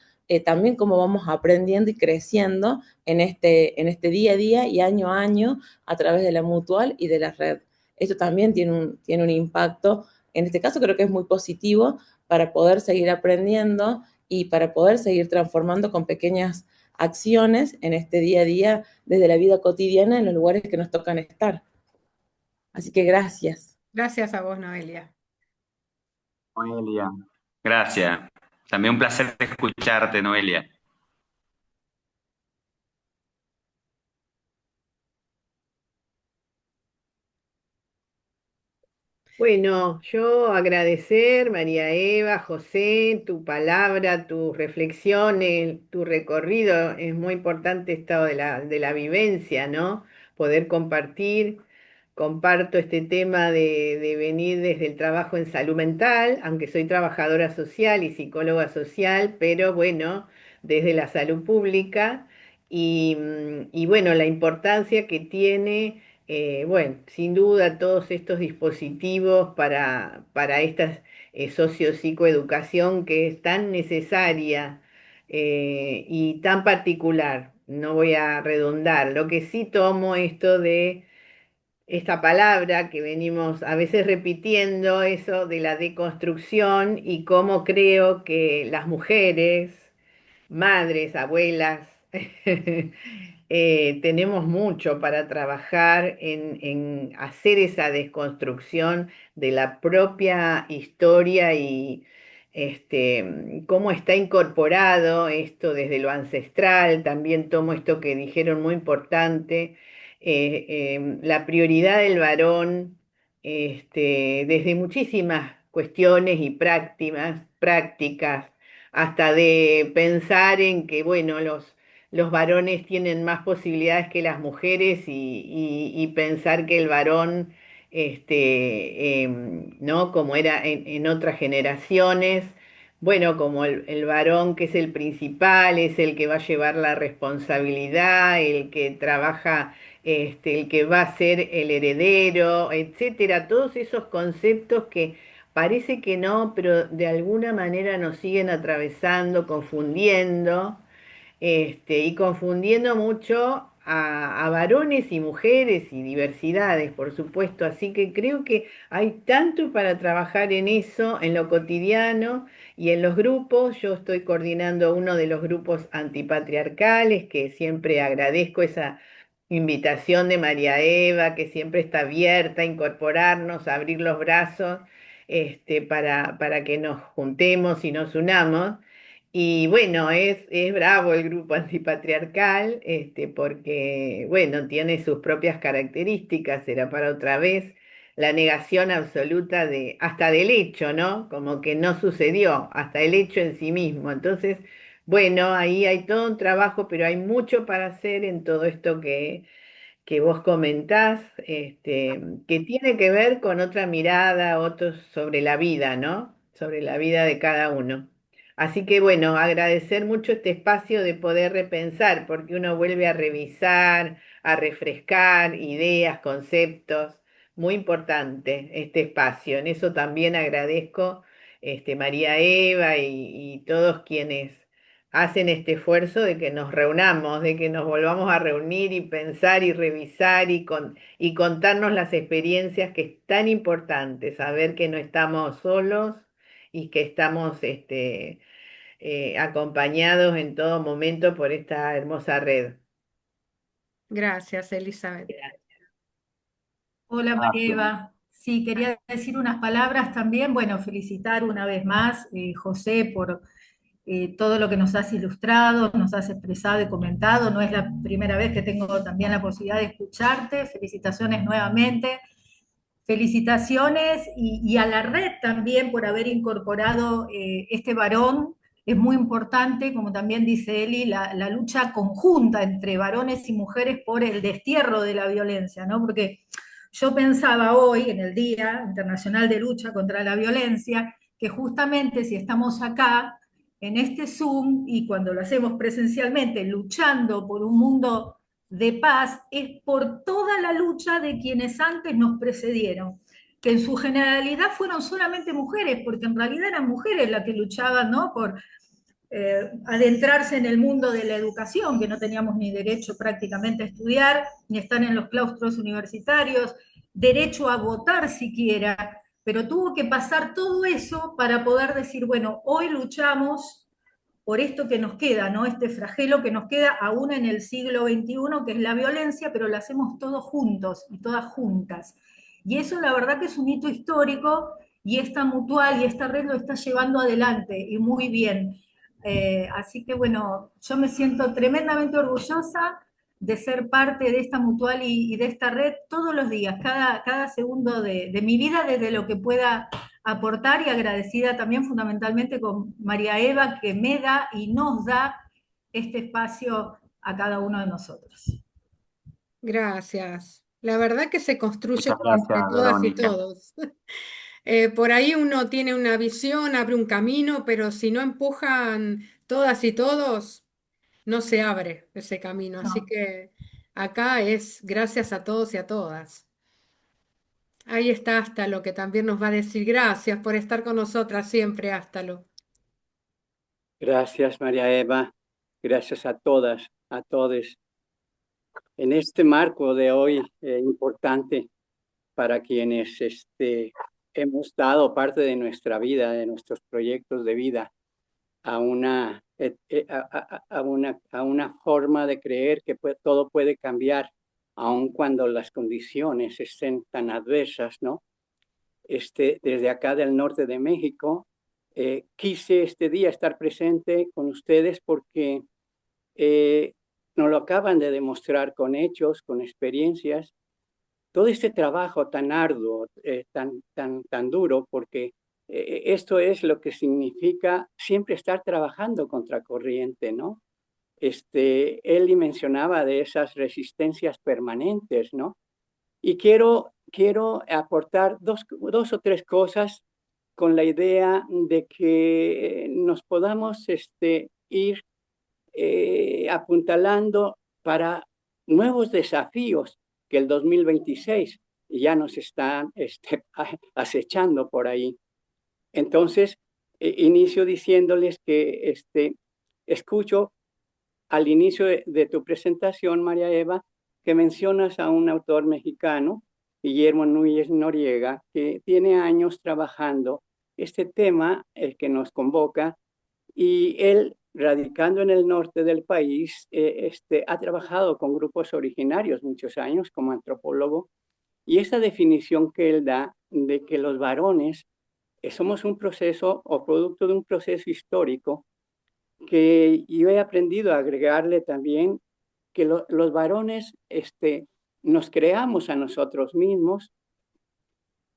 también cómo vamos aprendiendo y creciendo en este día a día y año a año a través de la mutual y de la red. Esto también tiene un impacto, en este caso creo que es muy positivo para poder seguir aprendiendo y para poder seguir transformando con pequeñas acciones en este día a día desde la vida cotidiana en los lugares que nos tocan estar. Así que gracias. Gracias a vos, Noelia. Noelia. Gracias. También un placer escucharte, Noelia. Bueno, yo agradecer, María Eva, José, tu palabra, tus reflexiones, tu recorrido. Es muy importante esto de la vivencia, ¿no? Poder compartir. Comparto este tema de venir desde el trabajo en salud mental, aunque soy trabajadora social y psicóloga social, pero bueno, desde la salud pública y bueno, la importancia que tiene, bueno, sin duda todos estos dispositivos para esta sociopsicoeducación que es tan necesaria y tan particular. No voy a redundar. Lo que sí tomo esto de esta palabra que venimos a veces repitiendo, eso de la deconstrucción y cómo creo que las mujeres, madres, abuelas, tenemos mucho para trabajar en hacer esa desconstrucción de la propia historia y cómo está incorporado esto desde lo ancestral. También tomo esto que dijeron muy importante, la prioridad del varón, desde muchísimas cuestiones y prácticas hasta de pensar en que, bueno, los varones tienen más posibilidades que las mujeres y pensar que el varón, ¿no? Como era en otras generaciones, bueno, como el varón que es el principal, es el que va a llevar la responsabilidad, el que trabaja, el que va a ser el heredero, etcétera, todos esos conceptos que parece que no, pero de alguna manera nos siguen atravesando, confundiendo, y confundiendo mucho a varones y mujeres y diversidades, por supuesto. Así que creo que hay tanto para trabajar en eso, en lo cotidiano y en los grupos. Yo estoy coordinando uno de los grupos antipatriarcales, que siempre agradezco esa invitación de María Eva, que siempre está abierta a incorporarnos, a abrir los brazos, para que nos juntemos y nos unamos. Y bueno, es bravo el grupo antipatriarcal, porque, bueno, tiene sus propias características, será para otra vez la negación absoluta de, hasta del hecho, ¿no? Como que no sucedió, hasta el hecho en sí mismo. Entonces, bueno, ahí hay todo un trabajo, pero hay mucho para hacer en todo esto que vos comentás, que tiene que ver con otra mirada, otros sobre la vida, ¿no? Sobre la vida de cada uno. Así que bueno, agradecer mucho este espacio de poder repensar, porque uno vuelve a revisar, a refrescar ideas, conceptos. Muy importante este espacio. En eso también agradezco, María Eva y todos quienes hacen este esfuerzo de que nos reunamos, de que nos volvamos a reunir y pensar y revisar y contarnos las experiencias, que es tan importante saber que no estamos solos y que estamos, acompañados en todo momento por esta hermosa red. Gracias, Elizabeth. Hola María Gracias. Eva. Sí, quería decir unas palabras también. Bueno, felicitar una vez más, José, por todo lo que nos has ilustrado, nos has expresado y comentado. No es la primera vez que tengo también la posibilidad de escucharte. Felicitaciones nuevamente. Felicitaciones y a la red también por haber incorporado este varón. Es muy importante, como también dice Eli, la lucha conjunta entre varones y mujeres por el destierro de la violencia, ¿no? Porque yo pensaba hoy, en el Día Internacional de Lucha contra la Violencia, que justamente si estamos acá, en este Zoom, y cuando lo hacemos presencialmente, luchando por un mundo de paz, es por toda la lucha de quienes antes nos precedieron, que en su generalidad fueron solamente mujeres, porque en realidad eran mujeres las que luchaban, ¿no?, por adentrarse en el mundo de la educación, que no teníamos ni derecho prácticamente a estudiar, ni estar en los claustros universitarios, derecho a votar siquiera, pero tuvo que pasar todo eso para poder decir, bueno, hoy luchamos por esto que nos queda, ¿no? Este flagelo que nos queda aún en el siglo XXI, que es la violencia, pero lo hacemos todos juntos y todas juntas. Y eso la verdad que es un hito histórico, y esta mutual y esta red lo está llevando adelante, y muy bien. Así que bueno, yo me siento tremendamente orgullosa de ser parte de esta mutual y de esta red todos los días, cada segundo de mi vida, desde lo que pueda aportar, y agradecida también fundamentalmente con María Eva, que me da y nos da este espacio a cada uno de nosotros. Gracias. La verdad que se construye Muchas gracias, entre todas y Verónica. todos. Por ahí uno tiene una visión, abre un camino, pero si no empujan todas y todos, no se abre ese camino. Así No. que acá es gracias a todos y a todas. Ahí está Ástalo, que también nos va a decir gracias por estar con nosotras siempre, Ástalo. Gracias, María Eva. Gracias a todas, a todos. En este marco de hoy importante para quienes hemos dado parte de nuestra vida, de nuestros proyectos de vida, a una forma de creer que todo puede cambiar, aun cuando las condiciones estén tan adversas, ¿no? Desde acá del norte de México, quise este día estar presente con ustedes porque nos lo acaban de demostrar con hechos, con experiencias, todo este trabajo tan arduo, tan duro, porque esto es lo que significa siempre estar trabajando contracorriente, ¿no? Él mencionaba de esas resistencias permanentes, ¿no? Y quiero aportar dos o tres cosas con la idea de que nos podamos ir apuntalando para nuevos desafíos que el 2026 ya nos están acechando por ahí. Entonces, inicio diciéndoles que escucho al inicio de tu presentación, María Eva, que mencionas a un autor mexicano, Guillermo Núñez Noriega, que tiene años trabajando este tema, el que nos convoca, y él, radicando en el norte del país, ha trabajado con grupos originarios muchos años como antropólogo, y esa definición que él da de que los varones somos un proceso o producto de un proceso histórico, que yo he aprendido a agregarle también que los varones nos creamos a nosotros mismos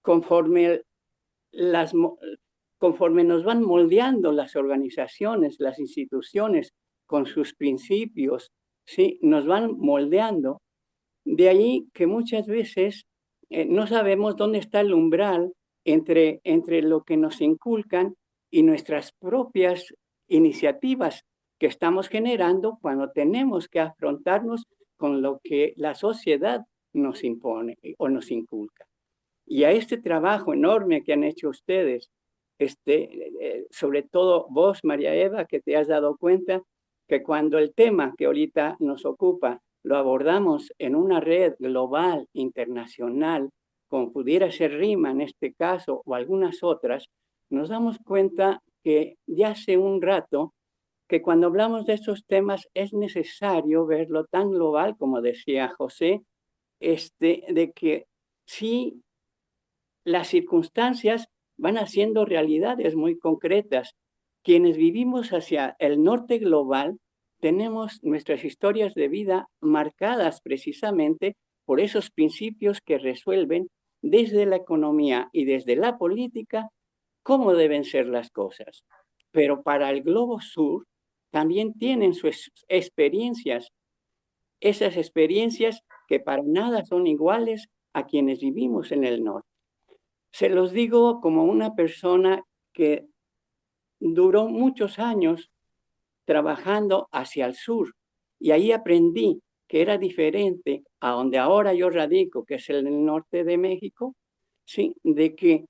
conforme conforme nos van moldeando las organizaciones, las instituciones, con sus principios, ¿sí? Nos van moldeando. De ahí que muchas veces no sabemos dónde está el umbral entre lo que nos inculcan y nuestras propias iniciativas que estamos generando cuando tenemos que afrontarnos con lo que la sociedad nos impone o nos inculca. Y a este trabajo enorme que han hecho ustedes, sobre todo vos, María Eva, que te has dado cuenta que cuando el tema que ahorita nos ocupa lo abordamos en una red global, internacional, como pudiera ser RIMA en este caso o algunas otras, nos damos cuenta que ya hace un rato que cuando hablamos de estos temas es necesario verlo tan global, como decía José, de que sí las circunstancias van haciendo realidades muy concretas. Quienes vivimos hacia el norte global tenemos nuestras historias de vida marcadas precisamente por esos principios que resuelven desde la economía y desde la política cómo deben ser las cosas. Pero para el globo sur también tienen sus experiencias, esas experiencias que para nada son iguales a quienes vivimos en el norte. Se los digo como una persona que duró muchos años trabajando hacia el sur. Y ahí aprendí que era diferente a donde ahora yo radico, que es el norte de México, ¿sí? De que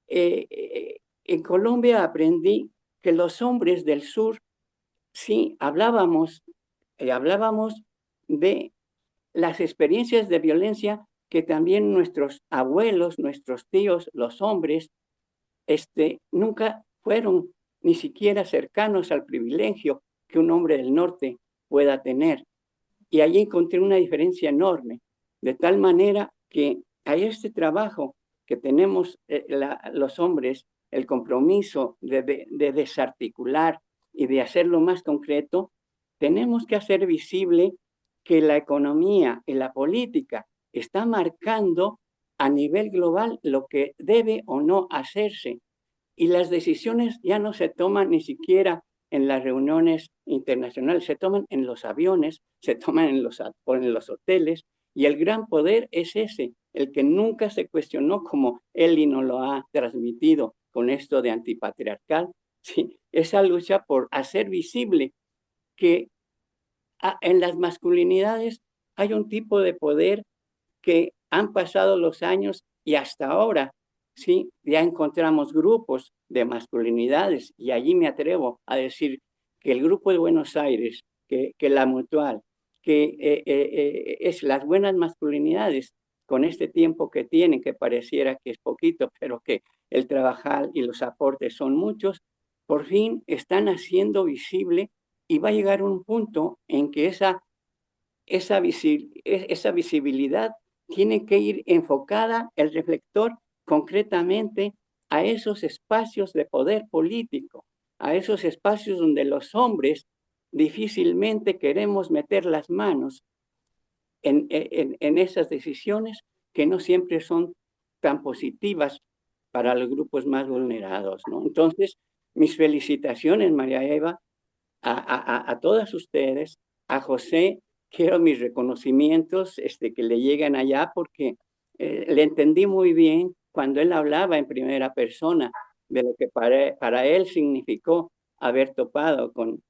en Colombia aprendí que los hombres del sur, sí, hablábamos de las experiencias de violencia que también nuestros abuelos, nuestros tíos, los hombres, nunca fueron ni siquiera cercanos al privilegio que un hombre del norte pueda tener. Y allí encontré una diferencia enorme, de tal manera que a este trabajo que tenemos los hombres, el compromiso de desarticular y de hacerlo más concreto, tenemos que hacer visible que la economía y la política está marcando a nivel global lo que debe o no hacerse. Y las decisiones ya no se toman ni siquiera en las reuniones internacionales, se toman en los aviones, se toman en los hoteles, y el gran poder es ese, el que nunca se cuestionó como Eli nos lo ha transmitido con esto de antipatriarcal, ¿sí? Esa lucha por hacer visible que en las masculinidades hay un tipo de poder que han pasado los años y hasta ahora, sí, ya encontramos grupos de masculinidades y allí me atrevo a decir que el grupo de Buenos Aires, que la Mutual, que es las buenas masculinidades con este tiempo que tienen, que pareciera que es poquito, pero que el trabajar y los aportes son muchos, por fin están haciendo visible y va a llegar un punto en que esa visibilidad tiene que ir enfocada, el reflector, concretamente a esos espacios de poder político, a esos espacios donde los hombres difícilmente queremos meter las manos en esas decisiones que no siempre son tan positivas para los grupos más vulnerados, ¿no? Entonces, mis felicitaciones, María Eva, a todas ustedes, a José, quiero mis reconocimientos que le llegan allá porque le entendí muy bien cuando él hablaba en primera persona de lo que para él significó haber topado con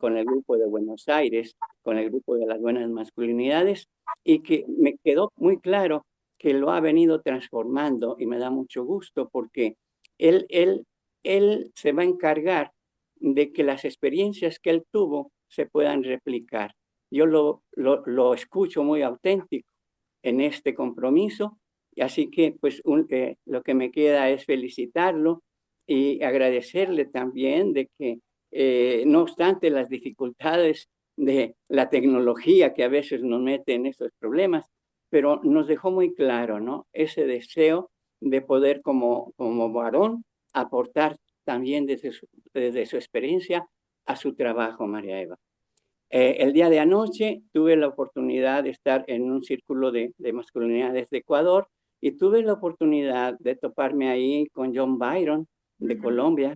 el grupo de Buenos Aires, con el grupo de las buenas masculinidades, y que me quedó muy claro que lo ha venido transformando y me da mucho gusto porque él, él, él se va a encargar de que las experiencias que él tuvo se puedan replicar. Yo lo escucho muy auténtico en este compromiso, y así que pues lo que me queda es felicitarlo y agradecerle también de que no obstante las dificultades de la tecnología que a veces nos mete en estos problemas, pero nos dejó muy claro, ¿no? Ese deseo de poder como varón aportar también desde su experiencia a su trabajo, María Eva. El día de anoche tuve la oportunidad de estar en un círculo de masculinidades de Ecuador y tuve la oportunidad de toparme ahí con John Byron de Colombia,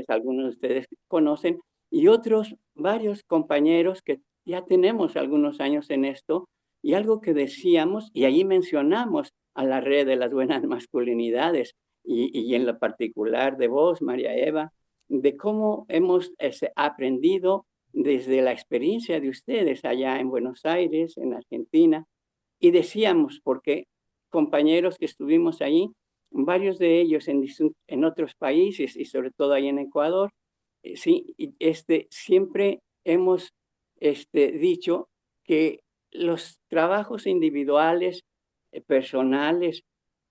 algunos de ustedes conocen, y otros varios compañeros que ya tenemos algunos años en esto, y algo que decíamos, y allí mencionamos a la red de las buenas masculinidades, y en lo particular de vos, María Eva, de cómo hemos aprendido desde la experiencia de ustedes allá en Buenos Aires, en Argentina, y decíamos, porque compañeros que estuvimos allí, varios de ellos en otros países y sobre todo ahí en Ecuador, sí, siempre hemos dicho que los trabajos individuales, personales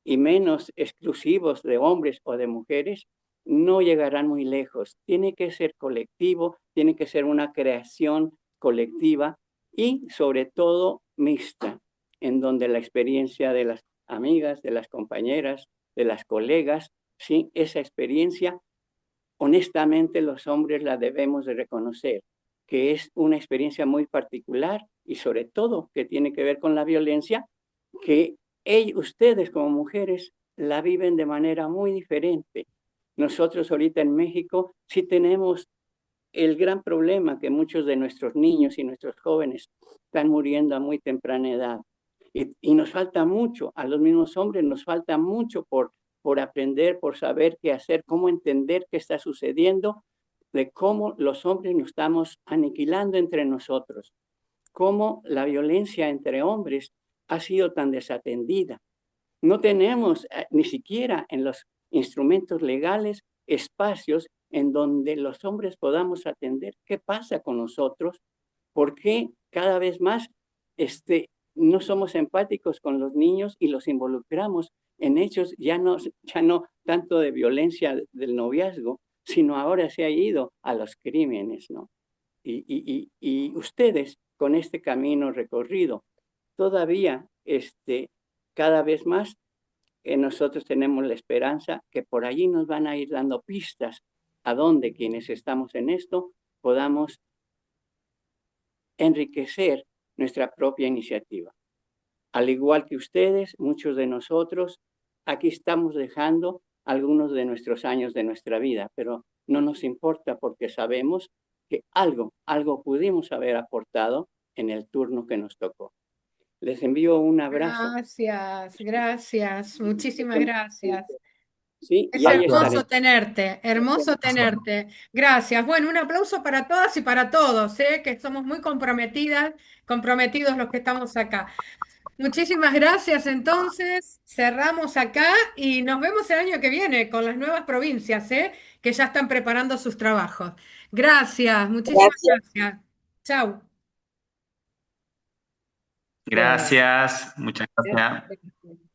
y menos exclusivos de hombres o de mujeres no llegarán muy lejos. Tiene que ser colectivo, tiene que ser una creación colectiva y sobre todo mixta, en donde la experiencia de las amigas, de las compañeras, de las colegas, sí, esa experiencia, honestamente los hombres la debemos de reconocer, que es una experiencia muy particular y sobre todo que tiene que ver con la violencia, que ustedes como mujeres la viven de manera muy diferente. Nosotros ahorita en México sí tenemos el gran problema que muchos de nuestros niños y nuestros jóvenes están muriendo a muy temprana edad. Y nos falta mucho, a los mismos hombres nos falta mucho por por aprender, por saber qué hacer, cómo entender qué está sucediendo, de cómo los hombres nos estamos aniquilando entre nosotros, cómo la violencia entre hombres ha sido tan desatendida. No tenemos ni siquiera en los instrumentos legales espacios en donde los hombres podamos atender qué pasa con nosotros, por qué cada vez más no somos empáticos con los niños y los involucramos en hechos ya no tanto de violencia del noviazgo, sino ahora se ha ido a los crímenes, ¿no? Y ustedes con este camino recorrido, todavía cada vez más nosotros tenemos la esperanza que por allí nos van a ir dando pistas a donde quienes estamos en esto podamos enriquecer nuestra propia iniciativa. Al igual que ustedes, muchos de nosotros, aquí estamos dejando algunos de nuestros años de nuestra vida, pero no nos importa porque sabemos que algo pudimos haber aportado en el turno que nos tocó. Les envío un abrazo. Gracias, gracias, muchísimas gracias. Sí, Es y ahí estaré. hermoso tenerte. Gracias. Bueno, un aplauso para todas y para todos, que somos muy comprometidos los que estamos acá. Muchísimas gracias. Entonces, cerramos acá y nos vemos el año que viene con las nuevas provincias, que ya están preparando sus trabajos. Gracias, muchísimas gracias. Chau. Gracias, muchas gracias. Gracias.